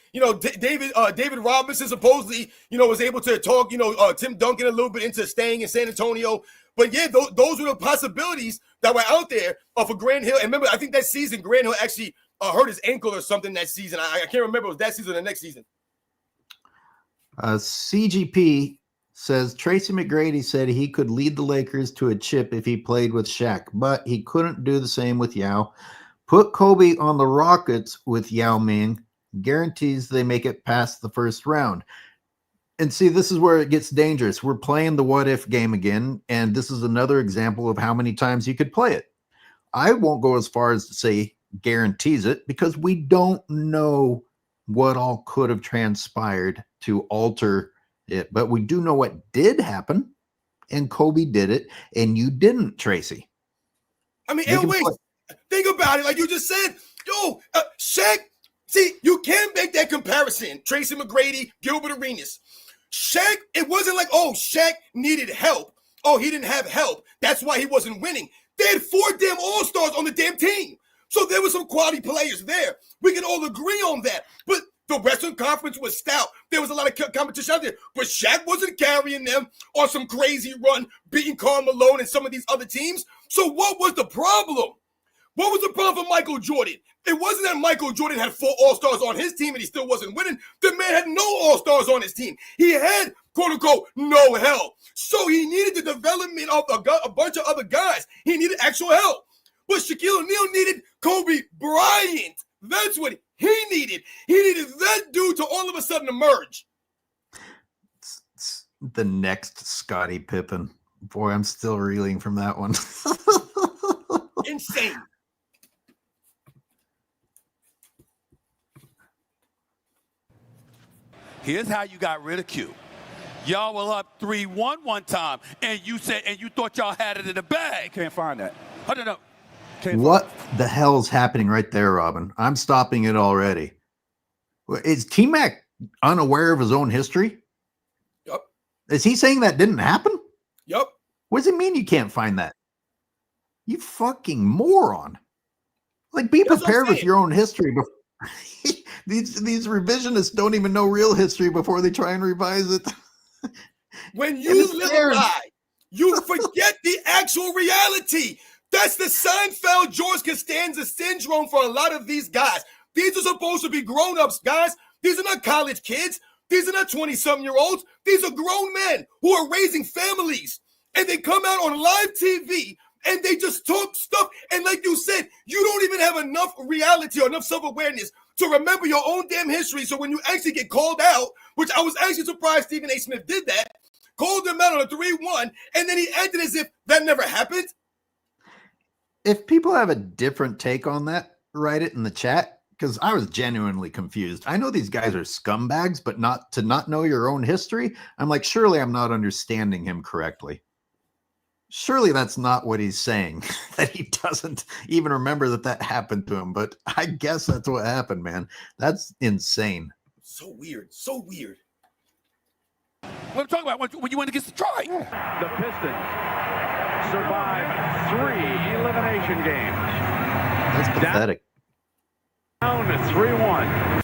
David Robinson supposedly, was able to talk, Tim Duncan a little bit into staying in San Antonio. But yeah, those were the possibilities that were out there for Grant Hill. And remember, I think that season, Grant Hill actually hurt his ankle or something that season. I can't remember if it was that season or the next season. CGP says Tracy McGrady said he could lead the Lakers to a chip if he played with Shaq, but he couldn't do the same with Yao. Put Kobe on the Rockets with Yao Ming, guarantees they make it past the first round. And see, this is where it gets dangerous. We're playing the what if game again, and this is another example of how many times you could play it. I won't go as far as to say guarantees it because we don't know what all could have transpired to alter it, but we do know what did happen, and Kobe did it, and you didn't, Tracy. I mean, think about it. Like you just said, Shaq, see, you can't make that comparison. Tracy McGrady, Gilbert Arenas. Shaq, it wasn't like, Shaq needed help. He didn't have help. That's why he wasn't winning. They had 4 damn All-Stars on the damn team. So there were some quality players there. We can all agree on that. But the Western Conference was stout. There was a lot of competition out there. But Shaq wasn't carrying them on some crazy run, beating Karl Malone and some of these other teams. So what was the problem? What was the problem for Michael Jordan? It wasn't that Michael Jordan had 4 All-Stars on his team and he still wasn't winning. The man had no All-Stars on his team. He had, quote-unquote, no help. So he needed the development of a bunch of other guys. He needed actual help. But Shaquille O'Neal needed Kobe Bryant. That's what he needed. He needed that dude to all of a sudden emerge. It's the next Scottie Pippen. Boy, I'm still reeling from that one. Insane. Here's how you got ridiculed. Y'all were up 3-1 one time, and you thought y'all had it in the bag. Can't find that. Oh, no. What the hell's happening right there, Robin? I'm stopping it already. Is T-Mac unaware of his own history? Yep. Is he saying that didn't happen? Yep. What does it mean you can't find that? You fucking moron. Like, be prepared with your own history. These revisionists don't even know real history before they try and revise it. When you live a lie, you forget the actual reality. That's the Seinfeld George Costanza syndrome for a lot of these guys. These are supposed to be grown-ups, guys. These are not college kids. These are not 20-something-year-olds. These are grown men who are raising families. And they come out on live TV and they just talk stuff. And like you said, you don't even have enough reality or enough self-awareness to remember your own damn history. So when you actually get called out, which I was actually surprised Stephen A. Smith did that, called him out on a 3-1, and then he acted as if that never happened. If people have a different take on that, write it in the chat, because I was genuinely confused. I know these guys are scumbags, but not know your own history. I'm like, surely I'm not understanding him correctly. Surely that's not what he's saying, that he doesn't even remember that happened to him. But I guess that's what happened, man. That's insane. So weird. So weird. What I'm talking about when you went against the try. The Pistons survive 3 elimination games. That's pathetic. Down to 3-1.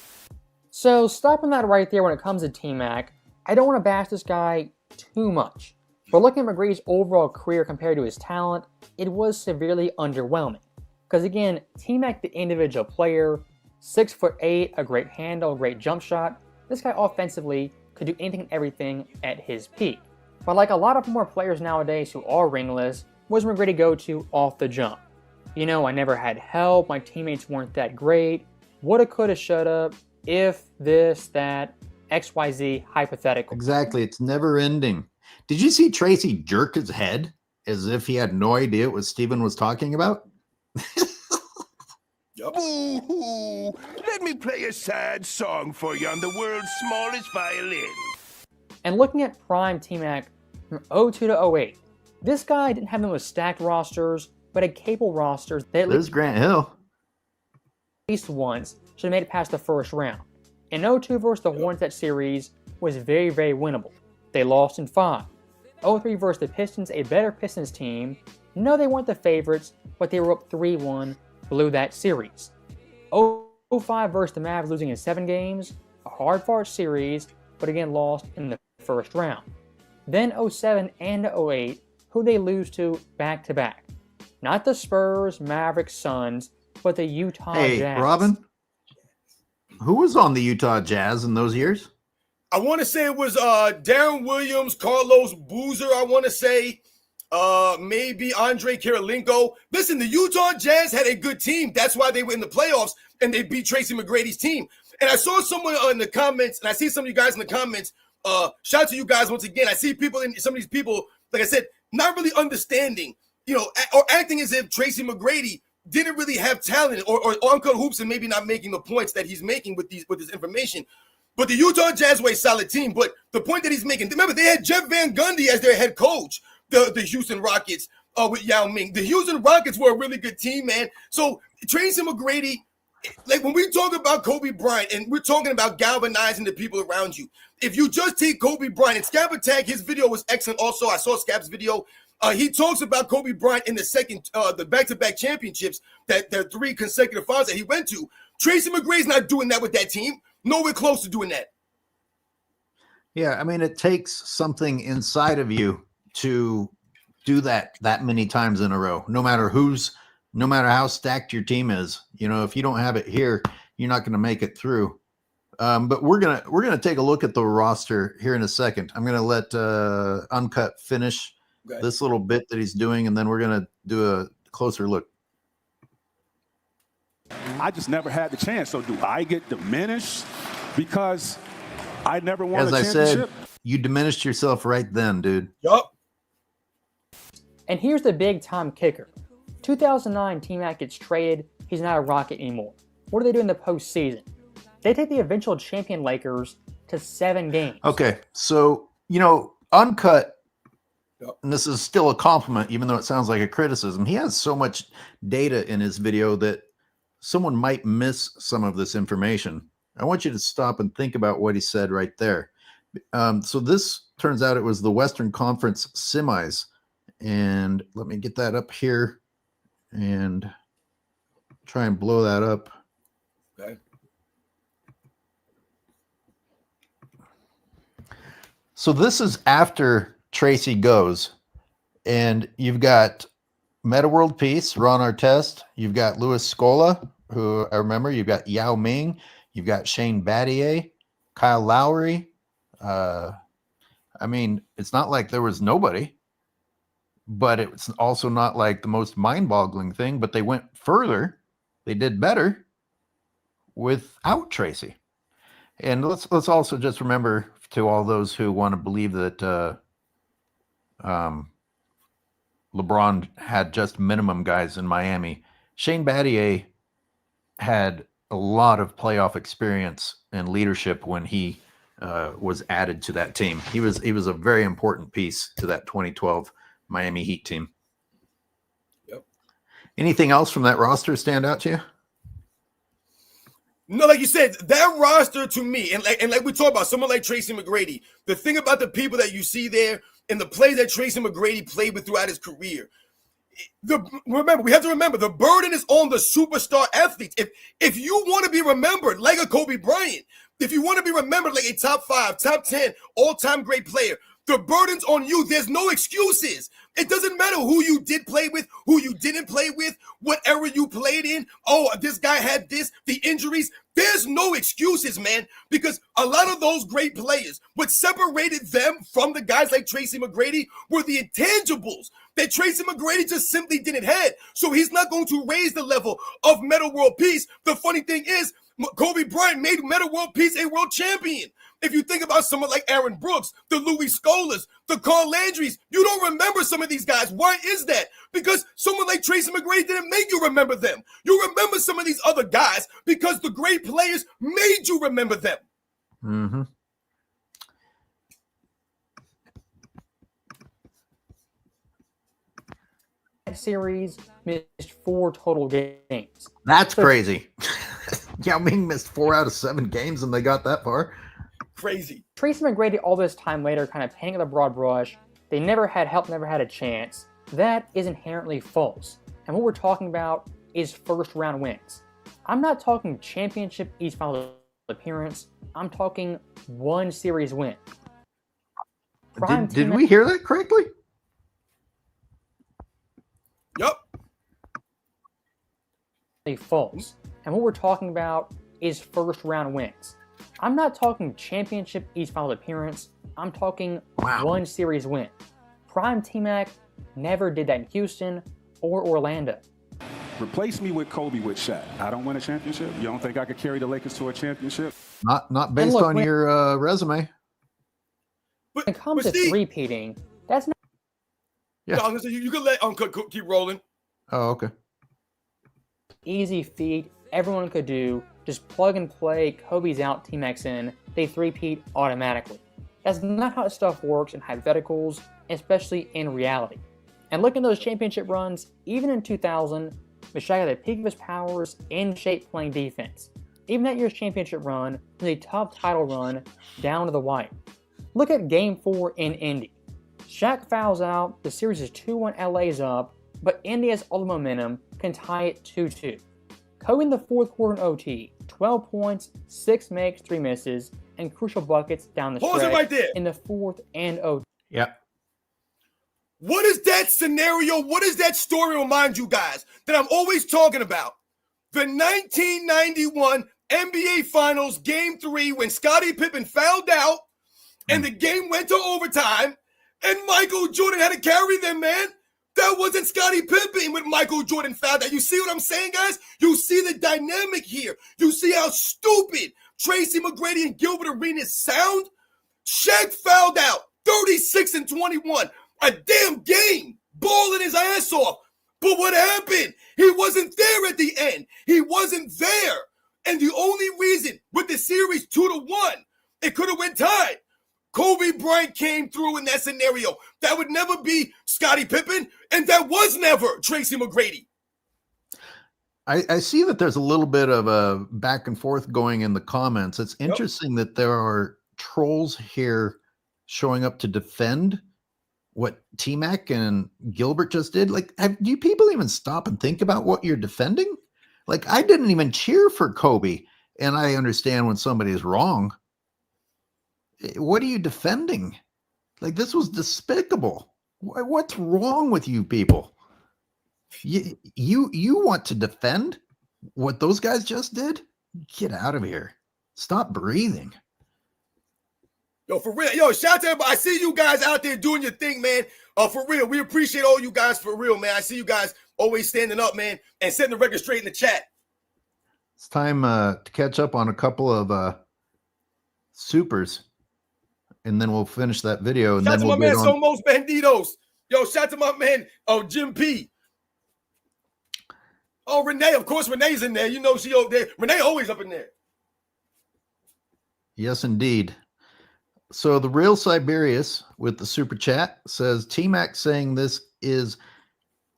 So stopping that right there when it comes to T-Mac, I don't want to bash this guy too much. But looking at McGrady's overall career compared to his talent, it was severely underwhelming. Because again, T-Mac, the individual player, 6'8", a great handle, great jump shot. This guy offensively could do anything and everything at his peak. But like a lot of more players nowadays who are ringless, what does McGrady go to off the jump? You know, I never had help, my teammates weren't that great, woulda, coulda, shoulda, if, this, that, XYZ, hypothetical. Exactly, it's never ending. Did you see Tracy jerk his head as if he had no idea what Steven was talking about? Boo-hoo! Let me play a sad song for you on the world's smallest violin. And looking at prime T-Mac from 02 to 08, this guy didn't have the most stacked rosters, but had capable rosters that There's Grant Hill. At least once should have made it past the first round. In 02 versus the Hornets, that series was very, very winnable. They lost in 5. 03 versus the Pistons, a better Pistons team. No, they weren't the favorites, but they were up 3-1, blew that series. 05 versus the Mavs, losing in 7 games, a hard-fought series, but again lost in the first round. Then 07 and 08, who they lose to back-to-back. Not the Spurs, Mavericks, Suns, but the Utah Jazz. Hey, Robin, who was on the Utah Jazz in those years? I want to say it was Darren Williams, Carlos Boozer, I want to say. Maybe Andre Kirilenko. Listen, the Utah Jazz had a good team. That's why they were in the playoffs, and they beat Tracy McGrady's team. And I saw someone in the comments, and I see some of you guys in the comments. Shout out to you guys once again. I see people in some of these people, like I said, not really understanding, or acting as if Tracy McGrady didn't really have talent, or Uncut Hoops, and maybe not making the points that he's making with this information. But the Utah Jazz were a solid team. But the point that he's making, remember, they had Jeff Van Gundy as their head coach, the Houston Rockets with Yao Ming. The Houston Rockets were a really good team, man. So Tracy McGrady, like when we talk about Kobe Bryant, and we're talking about galvanizing the people around you, if you just take Kobe Bryant, and Scab Attack, his video was excellent also. I saw Scab's video. He talks about Kobe Bryant in the back-to-back championships, that the 3 consecutive finals that he went to. Tracy McGrady's not doing that with that team. Nowhere close to doing that. Yeah, I mean, it takes something inside of you to do that many times in a row, no matter how stacked your team is. If you don't have it here, you're not going to make it through. But we're gonna take a look at the roster here in a second. I'm gonna let Uncut finish this little bit that he's doing, and then we're gonna do a closer look. I just never had the chance. So do I get diminished because I never won a championship? As I said, you diminished yourself right then, dude. Yup. And here's the big time kicker. 2009, T-Mac gets traded. He's not a Rocket anymore. What do they do in the postseason? They take the eventual champion Lakers to 7 games. Okay, so, Uncut, and this is still a compliment, even though it sounds like a criticism. He has so much data in his video that someone might miss some of this information. I want you to stop and think about what he said right there. So this turns out it was the Western Conference semis. And let me get that up here and try and blow that up. Okay. So this is after Tracy goes, and you've got Meta World Peace, Ron Artest, you've got Louis Scola, who I remember, you've got Yao Ming, you've got Shane Battier, Kyle Lowry. I mean, it's not like there was nobody, but it's also not like the most mind-boggling thing, but they went further. They did better without Tracy. And let's also just remember, to all those who want to believe that LeBron had just minimum guys in Miami, Shane Battier had a lot of playoff experience and leadership when he was added to that team. He was a very important piece to that 2012 Miami Heat team. Yep. Anything else from that roster stand out to you? No, like you said, that roster to me, and like we talked about, someone like Tracy McGrady, the thing about the people that you see there and the plays that Tracy McGrady played with throughout his career, we have to remember, the burden is on the superstar athletes. If you want to be remembered like a Kobe Bryant, if you want to be remembered like a top 5, top 10, all-time great player, the burden's on you. There's no excuses. It doesn't matter who you did play with, who you didn't play with, what era you played in. Oh, this guy had this, the injuries. There's no excuses, man, because a lot of those great players, what separated them from the guys like Tracy McGrady were the intangibles that Tracy McGrady just simply didn't have. So he's not going to raise the level of Meta World Peace. The funny thing is, Kobe Bryant made Meta World Peace a world champion. If you think about someone like Aaron Brooks, the Louis Scolas, the Carl Landrys, you don't remember some of these guys. Why is that? Because someone like Tracy McGrady didn't make you remember them. You remember some of these other guys because the great players made you remember them. Mm-hmm. Series missed 4 total games. That's crazy. Yao Ming missed 4 out of 7 games and they got that far. Crazy. Tracy McGrady, all this time later, kind of painting with a broad brush. They never had help, never had a chance. That is inherently false. And what we're talking about is first round wins. I'm not talking championship East Finals appearance. I'm talking 1 series win. Did we hear that correctly? Yep. False. And what we're talking about is first round wins. I'm not talking championship East Finals appearance. I'm talking 1 series win. Prime T-Mac never did that in Houston or Orlando. Replace me with Kobe with Shaq. I don't win a championship. You don't think I could carry the Lakers to a championship? Not based on your resume. When it comes to three-peating, that's not. Yeah. No, you can let Uncut keep rolling. Oh, okay. Easy feat everyone could do. Just plug and play. Kobe's out, T-Mac's in. They three-peat automatically. That's not how stuff works in hypotheticals, especially in reality. And look at those championship runs, even in 2000, Shaq at the peak of his powers, in shape playing defense. Even that year's championship run was a tough title run down to the wire. Look at Game 4 in Indy. Shaq fouls out, the series is 2-1, LA's up, but Indy has all the momentum, can tie it 2-2. Kobe in the fourth quarter in OT, 12 points, 6 makes, 3 misses, and crucial buckets down the stretch right there. in the fourth and OT. Yep. What is that scenario? What is that story remind you guys that I'm always talking about? The 1991 NBA Finals Game 3 when Scottie Pippen fouled out and the game went to overtime and Michael Jordan had to carry them, man. That wasn't Scottie Pippen when Michael Jordan fouled out. You see what I'm saying, guys? You see the dynamic here. You see how stupid Tracy McGrady and Gilbert Arenas sound? Shaq fouled out, 36-21. A damn game, balling his ass off. But what happened? He wasn't there at the end. He wasn't there. And the only reason with the series 2-1 it could have went tied. Kobe Bryant came through in that scenario. That would never be Scottie Pippen, and that was never Tracy McGrady. I see that there's a little bit of a back and forth going in the comments. It's interesting that there are trolls here showing up to defend what T-Mac and Gilbert just did. Like, do you people even stop and think about what you're defending? Like, I didn't even cheer for Kobe, and I understand when somebody is wrong. What are you defending? Like, this was despicable. What's wrong with you people? You want to defend what those guys just did? Get out of here. Stop breathing. Yo, for real. Yo, shout out to everybody. I see you guys out there doing your thing, man. For real. We appreciate all you guys for real, man. I see you guys always standing up, man, and setting the record straight in the chat. It's time to catch up on a couple of supers, and then we'll finish that video. And shout then to we'll my man, on... Somos Banditos. Yo, shout out to my man, Jim P. Oh, Renee. Of course, Renee's in there. You know she over there. Renee always up in there. Yes, indeed. So the real Siberius with the super chat says T-Mac saying this is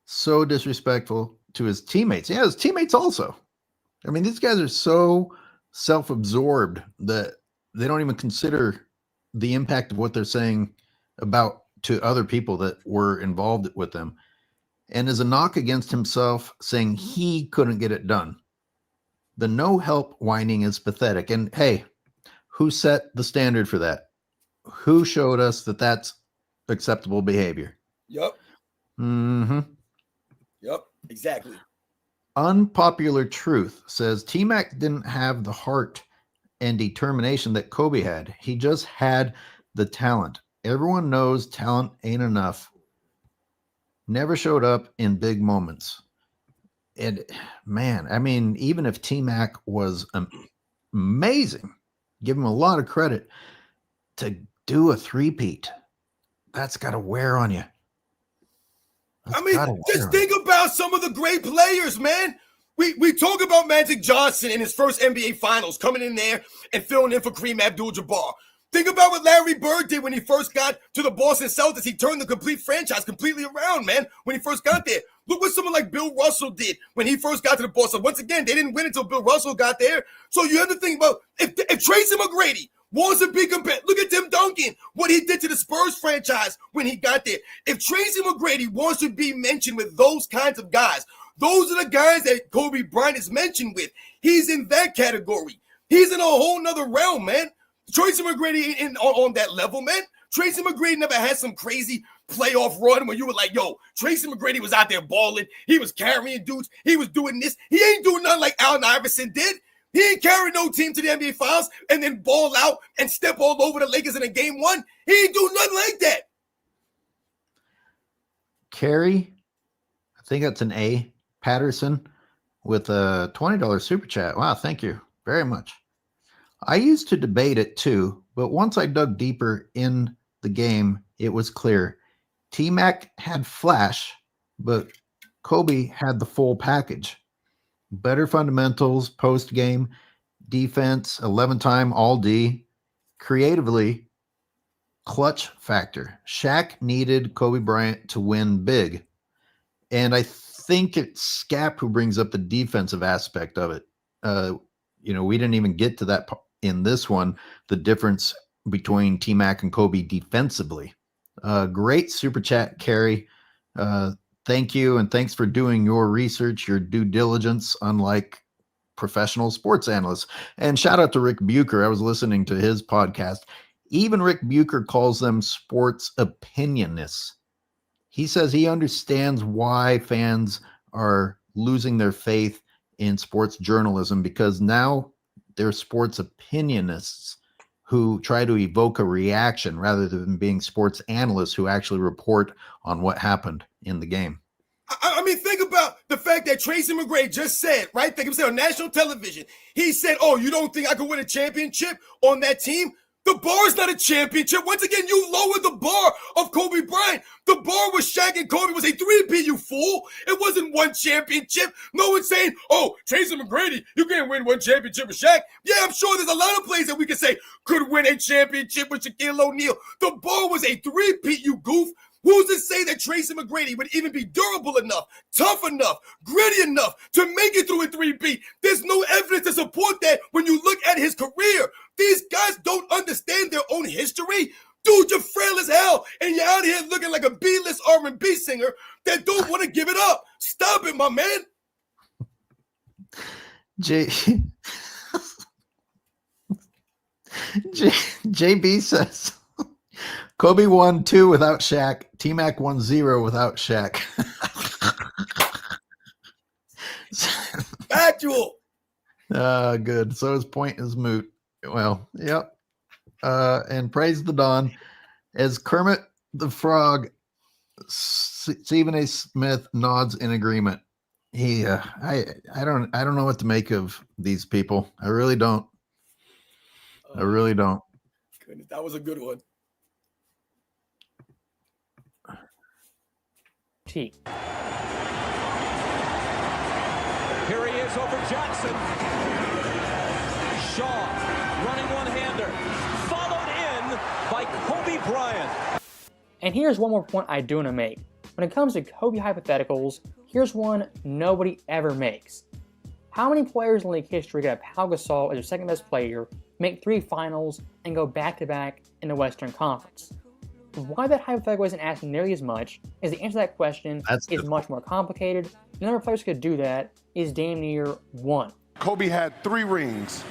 so disrespectful to his teammates. Yeah, his teammates also. I mean, these guys are so self-absorbed that they don't even consider the impact of what they're saying about to other people that were involved with them. And as a knock against himself, saying he couldn't get it done. The no help whining is pathetic. And hey, who set the standard for that? Who showed us that that's acceptable behavior? Yep. Mm-hmm. Yep, exactly. Unpopular truth says T-Mac didn't have the heart and determination that Kobe had. He just had the talent. Everyone knows talent ain't enough. Never showed up in big moments. And man, I mean, even if T-Mac was amazing, give him a lot of credit, to do a three-peat, that's got to wear on you. I mean, just think about some of the great players, man. We talk about Magic Johnson in his first NBA Finals, coming in there and filling in for Kareem Abdul-Jabbar. Think about what Larry Bird did when he first got to the Boston Celtics. He turned the complete franchise completely around, man, when he first got there. Look what someone like Bill Russell did when he first got to the Boston. Once again, they didn't win until Bill Russell got there. So you have to think about, if Tracy McGrady wants to be compared, look at Tim Duncan, what he did to the Spurs franchise when he got there. If Tracy McGrady wants to be mentioned with those kinds of guys, those are the guys that Kobe Bryant is mentioned with. He's in that category. He's in a whole nother realm, man. Tracy McGrady on that level, man. Tracy McGrady never had some crazy playoff run where you were like, yo, Tracy McGrady was out there balling. He was carrying dudes. He was doing this. He ain't doing nothing like Allen Iverson did. He ain't carried no team to the NBA Finals and then ball out and step all over the Lakers in a game one. He ain't doing nothing like that. Carrie, I think that's an A. Patterson with a $20 super chat. Wow, thank you very much. I used to debate it too, but once I dug deeper in the game, it was clear. T-Mac had flash, but Kobe had the full package. Better fundamentals, post-game, defense, 11-time All-D, creatively, clutch factor. Shaq needed Kobe Bryant to win big. And I think it's Scap who brings up the defensive aspect of it. We didn't even get to that in this one, the difference between T-Mac and Kobe defensively. Great super chat, Carrie. Thank you, and thanks for doing your research, your due diligence, unlike professional sports analysts. And shout out to Rick Bucher. I was listening to his podcast. Even Rick Bucher calls them sports opinionists. He says he understands why fans are losing their faith in sports journalism, because now they're sports opinionists who try to evoke a reaction rather than being sports analysts who actually report on what happened in the game. I mean, think about the fact that Tracy McGrady just said, right? Think of it on national television. He said, oh, you don't think I could win a championship on that team? The bar is not a championship. Once again, you lowered the bar of Kobe Bryant. The bar with Shaq and Kobe was a 3-peat, you fool. It wasn't one championship. No one's saying, oh, Tracy McGrady, you can't win one championship with Shaq. Yeah, I'm sure there's a lot of players that we can say could win a championship with Shaquille O'Neal. The bar was a 3-peat, you goof. Who's to say that Tracy McGrady would even be durable enough, tough enough, gritty enough to make it through a 3-peat? There's no evidence to support that when you look at his career. These guys don't understand their own history. Dude, you're frail as hell, and you're out here looking like a B-list R&B singer that don't want to give it up. Stop it, my man. JB says, Kobe won 2 without Shaq. T-Mac won 0 without Shaq. Factual. Good. So his point is moot. Well, yep. And praise the Don. As Kermit the Frog, Stephen A. Smith nods in agreement. I don't know what to make of these people. I really don't. I really don't. Goodness, that was a good one. Here he is over Johnson. Shaw running one-hander, followed in by Kobe Bryant. And here's one more point I do want to make. When it comes to Kobe hypotheticals, here's one nobody ever makes. How many players in league history got Pau Gasol as their second best player, make 3 finals, and go back-to-back in the Western Conference? Why that hypothetical isn't asked nearly as much is the answer to that question is much more complicated. The number of players who could do that is damn near 1. Kobe had 3 rings.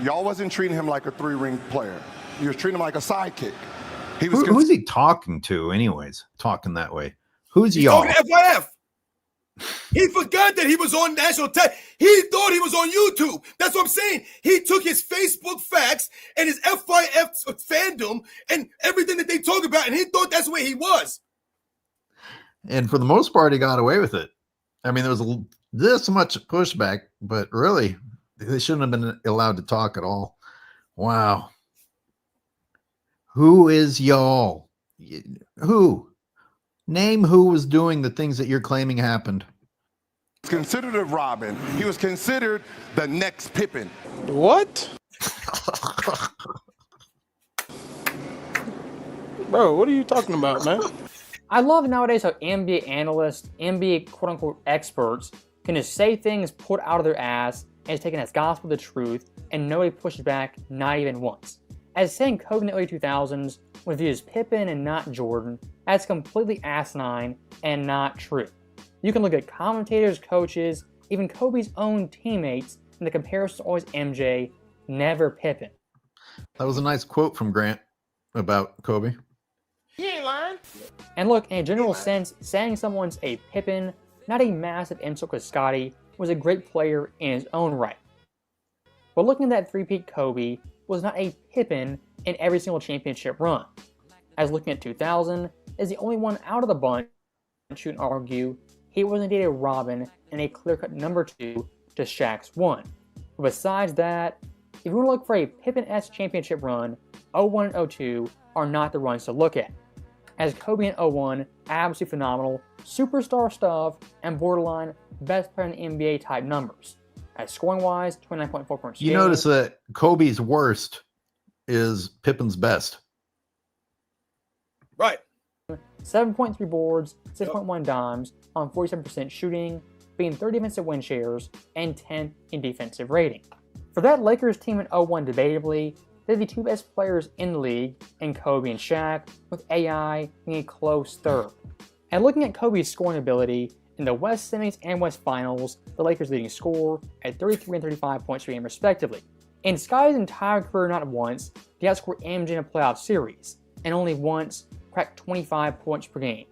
Y'all wasn't treating him like a 3-ring player. You was treating him like a sidekick. He was who's he talking to anyways, talking that way? Who's y'all? Talking to FYF. He forgot that he was on national tech. He thought he was on YouTube. That's what I'm saying. He took his Facebook facts and his FYF fandom and everything that they talk about, and he thought that's where he was. And for the most part, he got away with it. I mean, there was this much pushback, but really, they shouldn't have been allowed to talk at all. Wow. Who is y'all? Who? Name who was doing the things that you're claiming happened. Considered a Robin. He was considered the next Pippen. What? Bro, what are you talking about, man? I love nowadays how NBA analysts, NBA quote-unquote experts can just say things put out of their ass and it's taken as gospel the truth and nobody pushes back, not even once. As saying Kobe in the early 2000s was viewed as Pippen and not Jordan, that's completely asinine and not true. You can look at commentators, coaches, even Kobe's own teammates, and the comparison is always MJ, never Pippen. That was a nice quote from Grant about Kobe. You ain't lying. And look, in a general sense, saying someone's a Pippen, not a massive insult because Scotty was a great player in his own right. But looking at that 3-peat Kobe was not a Pippen in every single championship run. As looking at 2000, is the only one out of the bunch you can argue he was indeed a Robin and a clear-cut number 2 to Shaq's 1. But besides that, if you want to look for a Pippen-esque championship run, 01 and 02 are not the runs to look at. As Kobe in 01, absolutely phenomenal, superstar stuff, and borderline best player in the NBA type numbers. As scoring-wise, 29.4 points. You notice that Kobe's worst is Pippen's best. Right. 7.3 boards, 6.1 dimes on 47% shooting, being 30 defensive win shares, and 10th in defensive rating. For that Lakers team in 01, debatably, they're the 2 best players in the league in Kobe and Shaq, with AI being a close third. And looking at Kobe's scoring ability, in the West Semis and West Finals, the Lakers' leading scorer at 33 and 35 points per game respectively. In Sky's entire career, not once did he outscore MJ in a playoff series, and only once cracked 25 points per game.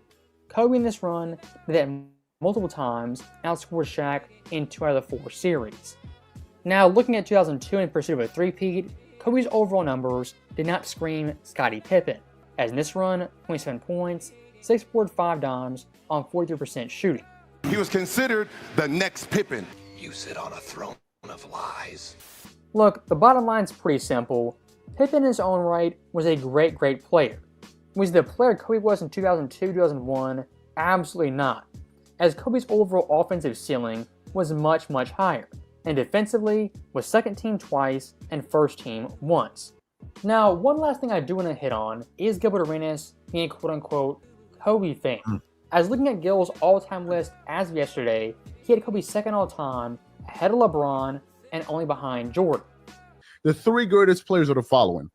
Kobe in this run did that multiple times and outscored Shaq in 2 out of the 4 series. Now, looking at 2002 in pursuit of a 3-peat, Kobe's overall numbers did not scream Scottie Pippen, as in this run, 27 points, 6 boards, 5 dimes on 43% shooting. He was considered the next Pippen. You sit on a throne of lies. Look, the bottom line's pretty simple. Pippen in his own right was a great player. Was he the player Kobe was in 2002, 2001? Absolutely not, as Kobe's overall offensive ceiling was much higher, and defensively was second team twice and first team once. Now, one last thing I do want to hit on is Gilbert Arenas being a quote-unquote Kobe fan. As looking at Gil's all-time list as of yesterday, he had Kobe second all-time, ahead of LeBron, and only behind Jordan. The three greatest players are the following: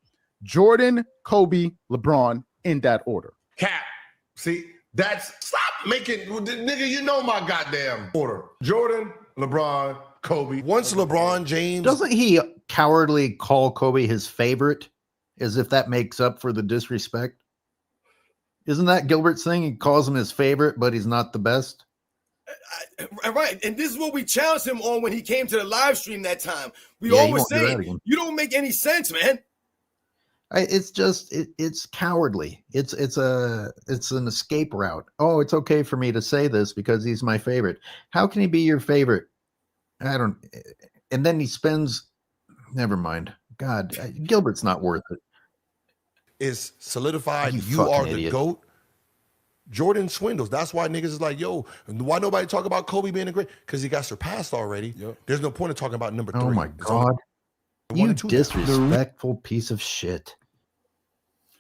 Jordan, Kobe, LeBron, in that order. Cap. See, stop making, nigga, you know my goddamn order. Jordan, LeBron, Kobe. Once LeBron James. Doesn't he cowardly call Kobe his favorite, as if that makes up for the disrespect? Isn't that Gilbert's thing? He calls him his favorite, but he's not the best. Right, and this is what we challenged him on when he came to the live stream that time. We Yeah, always say, you don't make any sense, man. It's just it's cowardly. It's an escape route. Oh, it's okay for me to say this because he's my favorite. How can he be your favorite? I don't. And then he spends. Never mind. God, Gilbert's not worth it. Is solidified. You fucking are the idiot. GOAT. Jordan swindles. That's why niggas is like, yo, why nobody talk about Kobe being a great? Because he got surpassed already. There's no point in talking about number 3. Oh my God. You disrespectful piece of shit.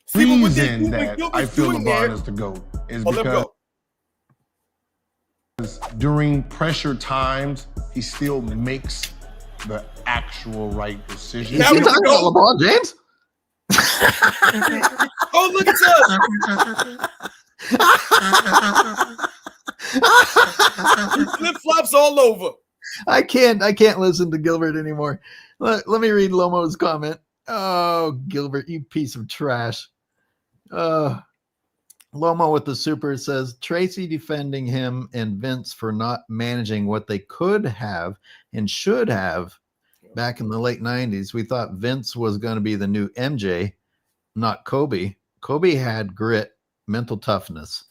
See, but what they Reason do, that what I Gilbert's feel doing LeBron there, is the GOAT is let him because go. during pressure times, he still makes the actual right decision. Is he talking about LeBron James? Oh, look at us. Flip flops all over. I can't listen to Gilbert anymore. Let me read Lomo's comment. Oh, Gilbert, you piece of trash. Lomo with the super says Tracy defending him and Vince for not managing what they could have and should have back in the late 90s. We thought Vince was going to be the new MJ, not Kobe. Kobe had grit, mental toughness.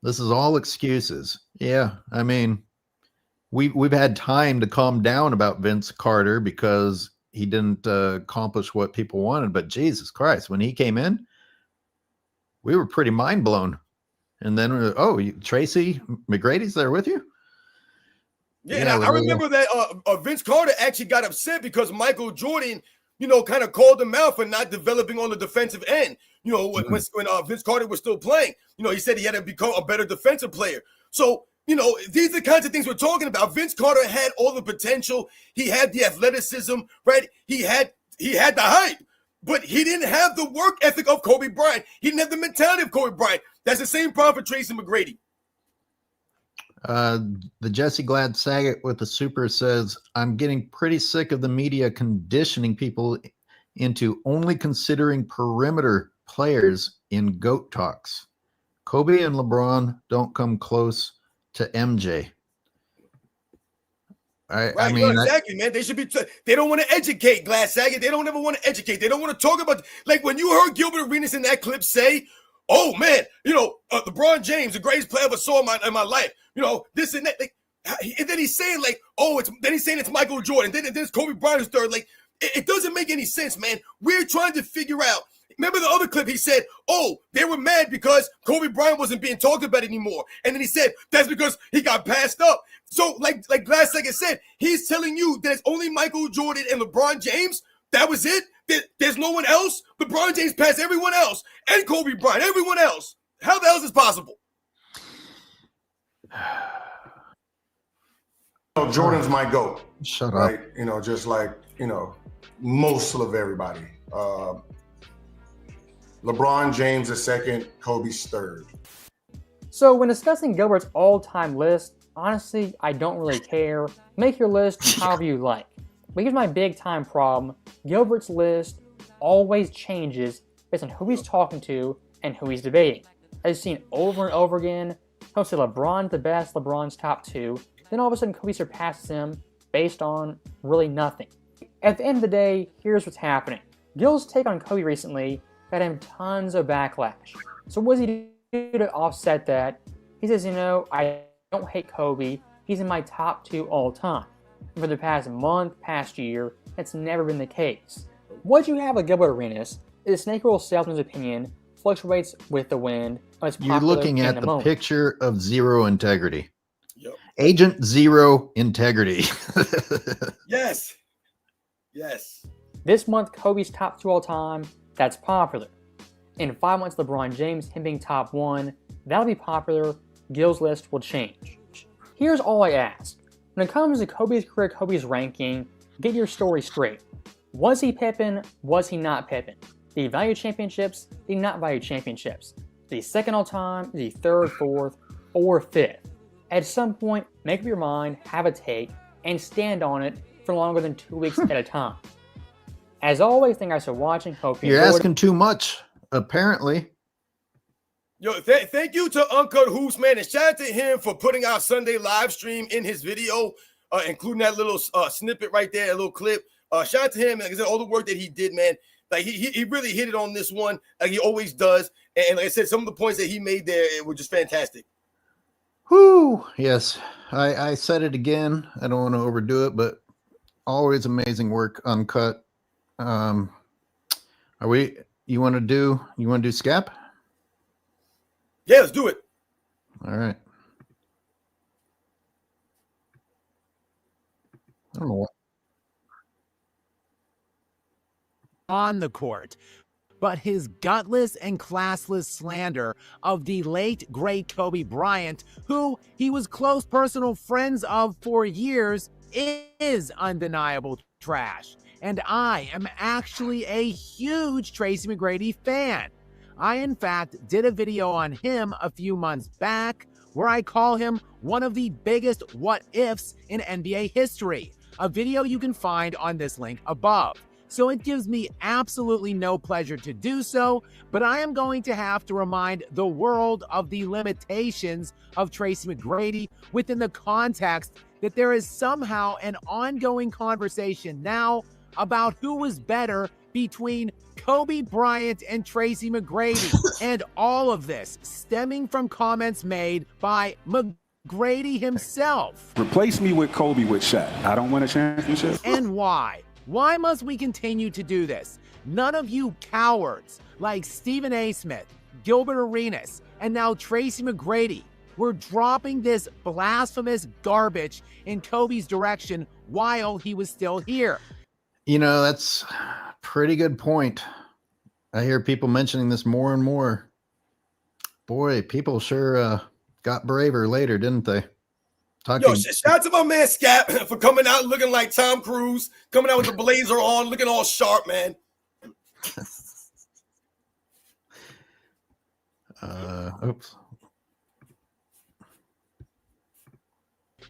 This is all excuses. Yeah, I mean, we've had time to calm down about Vince Carter because he didn't accomplish what people wanted. But Jesus Christ, when he came in, we were pretty mind blown. And then, Tracy McGrady's there with you? Yeah, and I remember that Vince Carter actually got upset because Michael Jordan, kind of called him out for not developing on the defensive end. When Vince Carter was still playing, he said he had to become a better defensive player. So, these are the kinds of things we're talking about. Vince Carter had all the potential. He had the athleticism, right? He had the hype, but he didn't have the work ethic of Kobe Bryant. He didn't have the mentality of Kobe Bryant. That's the same problem for Tracy McGrady. The Jesse Glad Saget with the super says, I'm getting pretty sick of the media conditioning people into only considering perimeter players in GOAT talks. Kobe and LeBron don't come close to MJ. I mean, exactly, man. They should be. They don't want to educate, Glad Saget. They don't ever want to educate. They don't want to talk about. Like when you heard Gilbert Arenas in that clip say, "Oh man, LeBron James, the greatest player I ever saw in my life." This and that. Like, and then he's saying like, then he's saying it's Michael Jordan. Then it's Kobe Bryant who's third. Like, it doesn't make any sense, man. We're trying to figure out. Remember the other clip? He said, they were mad because Kobe Bryant wasn't being talked about anymore. And then he said, that's because he got passed up. So like Glass Second said, he's telling you that it's only Michael Jordan and LeBron James. That was it? There's no one else? LeBron James passed everyone else. And Kobe Bryant, everyone else. How the hell is this possible? Jordan's my GOAT. Shut right? up. Just like, most of everybody. LeBron James is second, Kobe's third. So when discussing Gilbert's all-time list, honestly, I don't really care. Make your list however you like. But here's my big-time problem. Gilbert's list always changes based on who he's talking to and who he's debating. As you've seen over and over again, he'll say LeBron's the best, LeBron's top 2. Then all of a sudden Kobe surpasses him based on really nothing. At the end of the day, here's what's happening. Gil's take on Kobe recently got him tons of backlash. So what does he do to offset that? He says, I don't hate Kobe. He's in my top 2 all time. And for the past month, past year, that's never been the case. What you have with Gilbert Arenas is a snake oil salesman's opinion fluctuates with the wind. You're looking at the moment. picture of zero integrity. Yep. Agent Zero Integrity. Yes. Yes. This month, Kobe's top 2 all time, that's popular. In 5 months, LeBron James, him being top 1, that'll be popular. Gil's list will change. Here's all I ask. When it comes to Kobe's career, Kobe's ranking, get your story straight. Was he Pippen? Was he not Pippen? Did he value championships? Did he not value championships? Is he second all time? Is he third, fourth, or fifth? At some point, make up your mind, have a take, and stand on it for longer than 2 weeks at a time. As always, thank you guys for watching. Hope you You're enjoyed. asking too much, apparently. Yo, thank you to Uncut Hoops, man, and shout out to him for putting our Sunday live stream in his video, including that little snippet right there, a little clip. Shout out to him, and all the work that he did, man. Like he really hit it on this one, like he always does. And like I said, some of the points that he made there were just fantastic. Whoo! Yes, I said it again. I don't want to overdo it, but always amazing work, Uncut. You want to do Scap? Yeah, let's do it. All right. I don't know what. On the court, but his gutless and classless slander of the late great Kobe Bryant, who he was close personal friends of for years, is undeniable trash. And I am actually a huge Tracy McGrady fan. I in fact did a video on him a few months back where I call him one of the biggest what ifs in NBA history, a video you can find on this link above. So it gives me absolutely no pleasure to do so, but I am going to have to remind the world of the limitations of Tracy McGrady within the context that there is somehow an ongoing conversation now about who was better between Kobe Bryant and Tracy McGrady, and all of this stemming from comments made by McGrady himself. Replace me with Kobe with Shaq. I don't win a championship. And why? Why must we continue to do this? None of you cowards like Stephen A. Smith, Gilbert Arenas, and now Tracy McGrady were dropping this blasphemous garbage in Kobe's direction while he was still here. You know, that's a pretty good point. I hear people mentioning this more and more. Boy, people sure got braver later, didn't they? Yo, shout out to my man Scap for coming out looking like Tom Cruise, coming out with the blazer on, looking all sharp, man. Oops.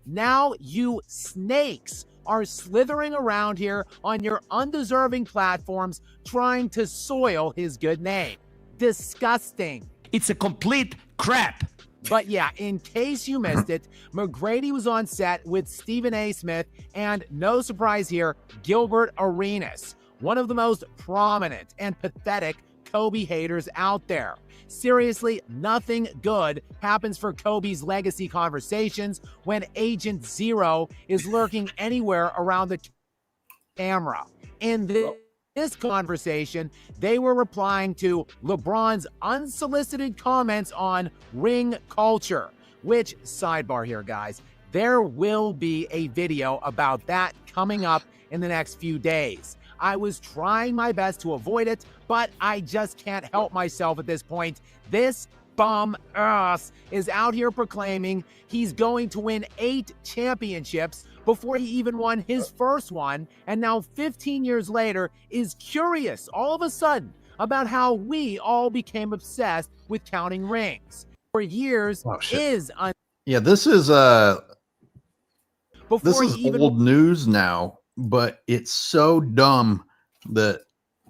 Now you snakes are slithering around here on your undeserving platforms trying to soil his good name. Disgusting. It's a complete crap. But yeah, in case you missed it, McGrady was on set with Stephen A. Smith and, no surprise here, Gilbert Arenas, one of the most prominent and pathetic Kobe haters out there. Seriously, nothing good happens for Kobe's legacy conversations when Agent Zero is lurking anywhere around the camera. In this conversation, they were replying to LeBron's unsolicited comments on ring culture, which, sidebar here, guys, there will be a video about that coming up in the next few days. I was trying my best to avoid it, but I just can't help myself at this point. This bum ass is out here proclaiming he's going to win 8 championships before he even won his first one, and now 15 years later is curious all of a sudden about how we all became obsessed with counting rings. For years yeah, this is old news now, but it's so dumb that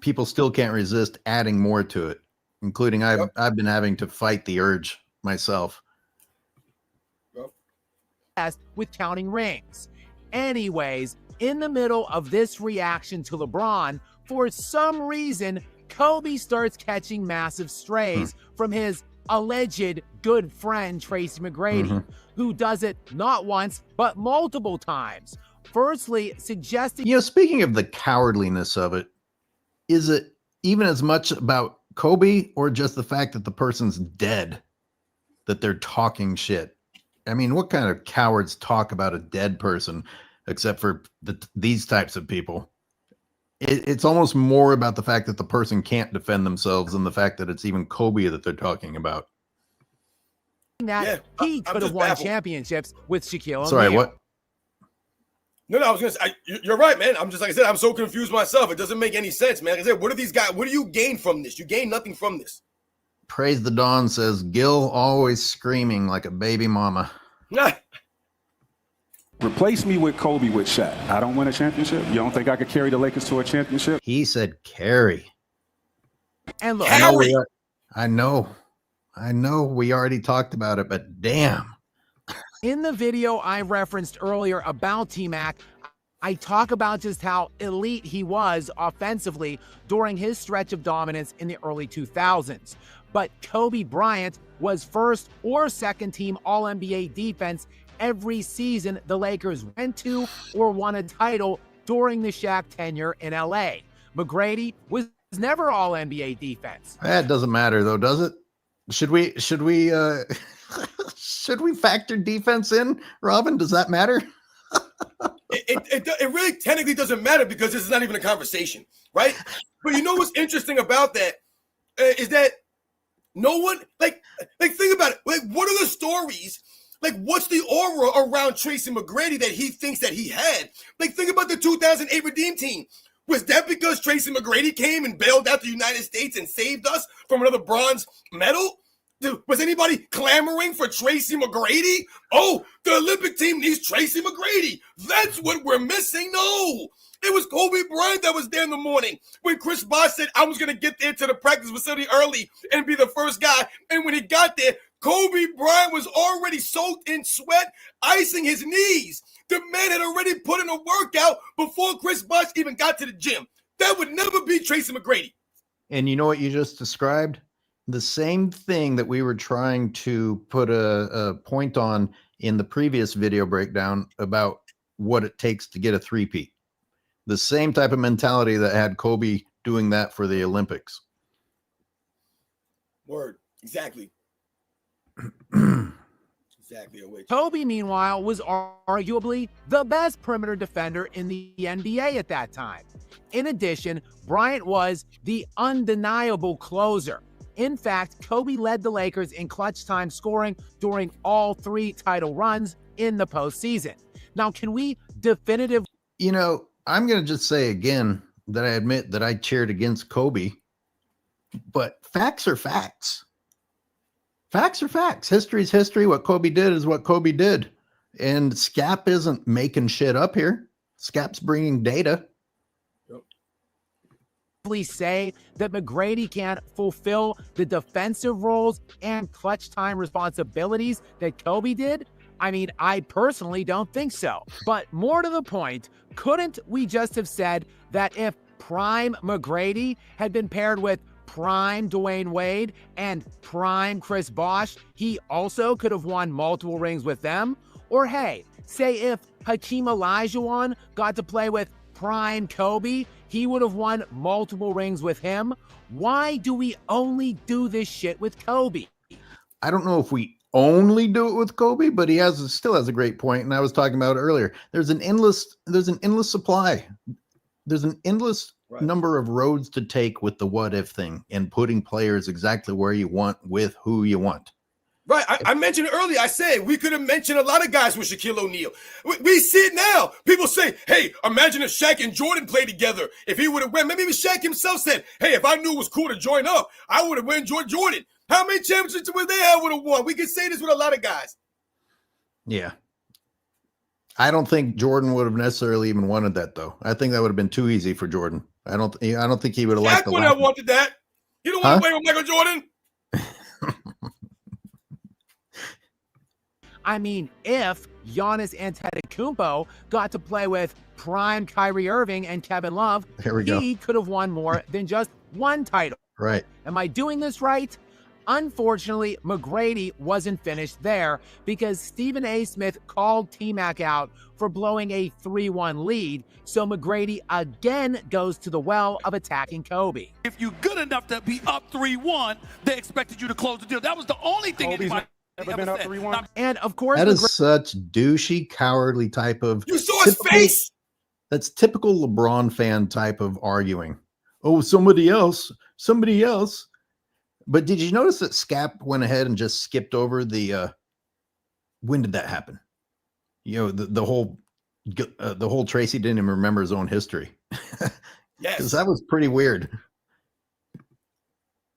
people still can't resist adding more to it, including I've been having to fight the urge myself. With counting rings. Anyways, in the middle of this reaction to LeBron, for some reason, Kobe starts catching massive strays from his alleged good friend Tracy McGrady, who does it not once, but multiple times. Firstly, suggesting... You know, speaking of the cowardliness of it, is it even as much about Kobe or just the fact that the person's dead that they're talking shit? I mean, what kind of cowards talk about a dead person except for these types of people? It's almost more about the fact that the person can't defend themselves than the fact that it's even Kobe that they're talking about. That he could have won championships with Shaquille O'Neal. Sorry, what? No, I was gonna say you're right, man. I'm just like I said, I'm so confused myself. It doesn't make any sense, man. Like I said, what are these guys? What do you gain from this? You gain nothing from this. Praise the Dawn says Gil always screaming like a baby mama. Replace me with Kobe with Shaq. I don't win a championship. You don't think I could carry the Lakers to a championship? He said carry. And look, I know we already talked about it, but damn. In the video I referenced earlier about T-Mac, I talk about just how elite he was offensively during his stretch of dominance in the early 2000s. But Kobe Bryant was first or second team All-NBA defense every season the Lakers went to or won a title during the Shaq tenure in LA. McGrady was never All-NBA defense. That doesn't matter though, does it? Should we should we factor defense in, Robin? Does that matter? It really technically doesn't matter because this is not even a conversation, right? But you know what's interesting about that is that no one like think about it. Like, what are the stories? Like, what's the aura around Tracy McGrady that he thinks that he had? Like, think about the 2008 Redeem Team. Was that because Tracy McGrady came and bailed out the United States and saved us from another bronze medal? Was anybody clamoring for Tracy McGrady? Oh, the Olympic team needs Tracy McGrady. That's what we're missing. No, it was Kobe Bryant that was there in the morning when Chris Bosh said, I was going to get there to the practice facility early and be the first guy. And when he got there, Kobe Bryant was already soaked in sweat, icing his knees. The man had already put in a workout before Chris Bosh even got to the gym. That would never be Tracy McGrady. And you know what you just described? The same thing that we were trying to put a point on in the previous video breakdown about what it takes to get a three-peat. The same type of mentality that had Kobe doing that for the Olympics. Word. Exactly. Exactly. Kobe, meanwhile, was arguably the best perimeter defender in the NBA at that time. In addition, Bryant was the undeniable closer. In fact, Kobe led the Lakers in clutch time scoring during all three title runs in the postseason. Now, can we definitively... You know, I'm going to just say again that I admit that I cheered against Kobe, but facts are facts. Facts are facts. History is history. What Kobe did is what Kobe did. And Scap isn't making shit up here. Scap's bringing data. say that McGrady can't fulfill the defensive roles and clutch time responsibilities that Kobe did? I mean, I personally don't think so. But more to the point, couldn't we just have said that if prime McGrady had been paired with prime Dwayne Wade and prime Chris Bosh, he also could have won multiple rings with them? Or hey, say if Hakeem Olajuwon got to play with prime Kobe, he would have won multiple rings with him? Why do we only do this shit with Kobe? I don't know if we only do it with Kobe, but he still has a great point, and I was talking about it earlier. There's an endless supply. There's an endless number of roads to take with the what if thing and putting players exactly where you want with who you want. Right. I mentioned earlier, I said we could have mentioned a lot of guys with Shaquille O'Neal. We see it now. People say, hey, imagine if Shaq and Jordan played together. If he would have won, maybe even Shaq himself said, hey, if I knew it was cool to join up, I would have enjoyed Jordan. How many championships would they have would have won? We could say this with a lot of guys. Yeah. I don't think Jordan would have necessarily even wanted that, though. I think that would have been too easy for Jordan. I don't think he would have liked Shaq wouldn't have wanted that. You don't want to play with Michael Jordan? I mean, if Giannis Antetokounmpo got to play with prime Kyrie Irving and Kevin Love, he could have won more than just one title. Right. Am I doing this right? Unfortunately, McGrady wasn't finished there because Stephen A. Smith called T-Mac out for blowing a 3-1 lead, so McGrady again goes to the well of attacking Kobe. If you're good enough to be up 3-1, they expected you to close the deal. That was the only thing anybody Never been up 3-1. And of course, That is such douchey, cowardly type of. You saw his face. That's typical LeBron fan type of arguing. Oh, somebody else. But did you notice that Scap went ahead and just skipped over the? When did that happen? You know, the whole Tracy didn't even remember his own history. Yes, because that was pretty weird.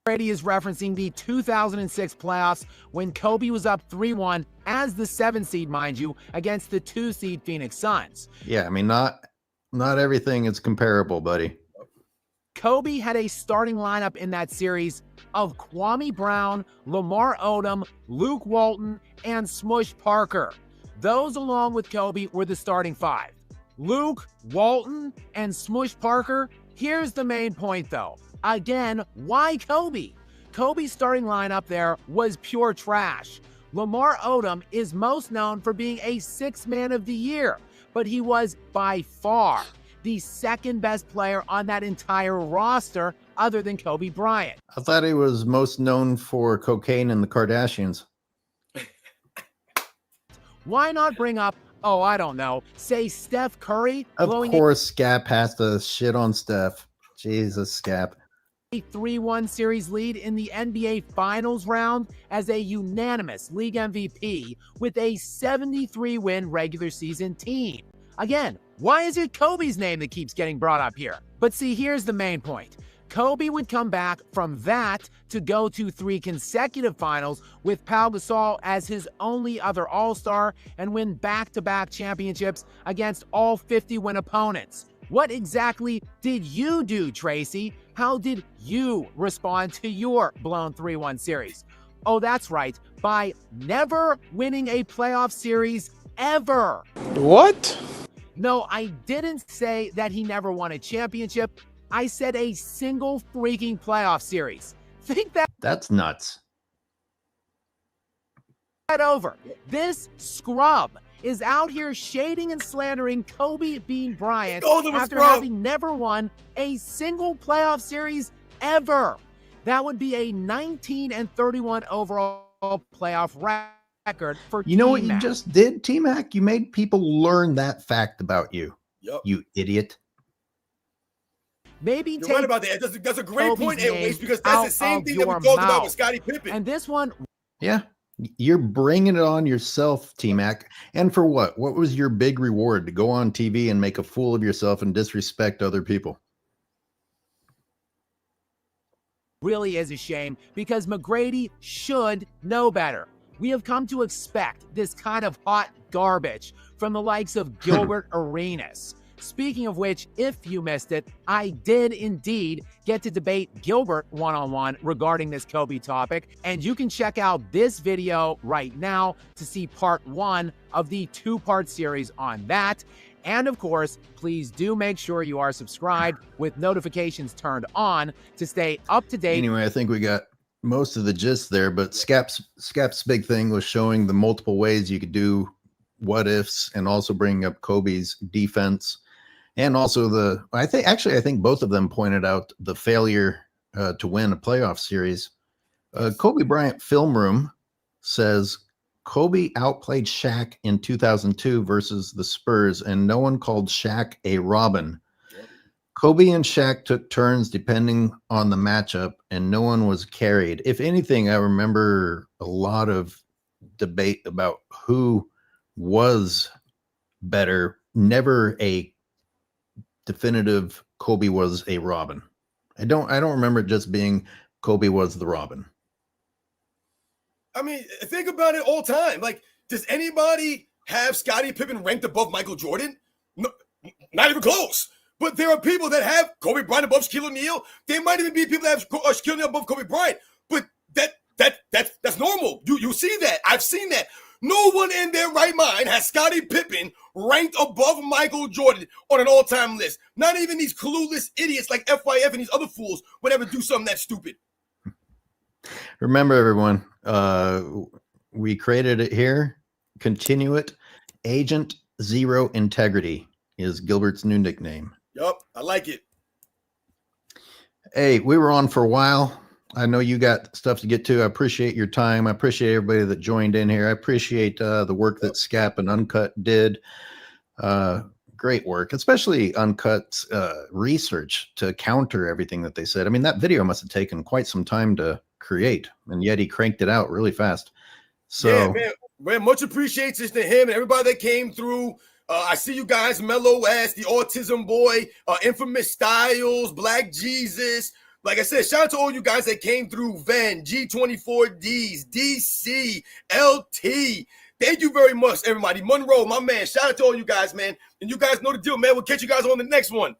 Brady is referencing the 2006 playoffs when Kobe was up 3-1 as the 7 seed, mind you, against the 2 seed Phoenix Suns. Yeah, I mean, not everything is comparable, buddy. Kobe had a starting lineup in that series of Kwame Brown, Lamar Odom, Luke Walton, and Smush Parker. Those, along with Kobe, were the starting 5. Luke, Walton, and Smush Parker. Here's the main point, though. Again, why Kobe? Kobe's starting lineup there was pure trash. Lamar Odom is most known for being a 6th man of the year, but he was by far the 2nd best player on that entire roster other than Kobe Bryant. I thought he was most known for cocaine and the Kardashians. Why not bring up, oh, I don't know, say Steph Curry? Of course, Scap has to shit on Steph. Jesus, Scap. A 3-1 series lead in the NBA Finals round as a unanimous league MVP with a 73-win regular season team. Again, why is it Kobe's name that keeps getting brought up here? But see, here's the main point. Kobe would come back from that to go to 3 consecutive finals with Pau Gasol as his only other All-Star and win back-to-back championships against all 50-win opponents. What exactly did you do, Tracy? How did you respond to your blown 3-1 series? Oh, that's right, by never winning a playoff series ever. What? No, I didn't say that he never won a championship. I said a single freaking playoff series. Think that. That's nuts. Over. This scrub is out here shading and slandering Kobe Bean Bryant after having never won a single playoff series ever. That would be a 19-31 overall playoff record for You know what T-Mac. you just did, T-Mac? You made people learn that fact about you. Yep. You idiot. Maybe You're right about that. That's a great Kobe's point, name AOH, because that's the same out thing of that we your talked about mouth. with Scottie Pippen. And this one, Yeah. You're bringing it on yourself, T-Mac. And for what? What was your big reward? To go on TV and make a fool of yourself and disrespect other people? really is a shame because McGrady should know better. We have come to expect this kind of hot garbage from the likes of Gilbert Arenas. Speaking of which, if you missed it, I did indeed get to debate Gilbert one-on-one regarding this Kobe topic, and you can check out this video right now to see part 1 of the 2-part series on that. And of course, please do make sure you are subscribed with notifications turned on to stay up to date. Anyway, I think we got most of the gist there, but Scap's big thing was showing the multiple ways you could do what ifs and also bringing up Kobe's defense. And also I think both of them pointed out the failure to win a playoff series. Kobe Bryant Film Room says Kobe outplayed Shaq in 2002 versus the Spurs, and no one called Shaq a Robin. Kobe and Shaq took turns depending on the matchup, and no one was carried. If anything, I remember a lot of debate about who was better. Never a definitive Kobe was a Robin. I don't remember it just being Kobe was the Robin. I mean, think about it all time. Like, does anybody have Scottie Pippen ranked above Michael Jordan? No, not even close. But there are people that have Kobe Bryant above Shaquille O'Neal. There might even be people that have Shaquille O'Neal above Kobe Bryant. But that's normal. You see that. I've seen that. No one in their right mind has Scottie Pippen ranked above Michael Jordan on an all-time list. Not even these clueless idiots like FYF and these other fools would ever do something that stupid. Remember, everyone, we created it here. Continue it. Agent Zero Integrity is Gilbert's new nickname. Yup, I like it. Hey, we were on for a while. I know you got stuff to get to. I appreciate your time. I appreciate everybody that joined in here. I appreciate the work that Scap and Uncut did. Great work, especially Uncut's research to counter everything that they said. I mean, that video must have taken quite some time to create, and yet he cranked it out really fast. So, yeah, man, much appreciation to him and everybody that came through. I see you guys, Mellow Ass, the Autism Boy, Infamous Styles, Black Jesus. Like I said, shout out to all you guys that came through. Van, G24Ds, DC, LT. Thank you very much, everybody. Monroe, my man. Shout out to all you guys, man. And you guys know the deal, man. We'll catch you guys on the next one.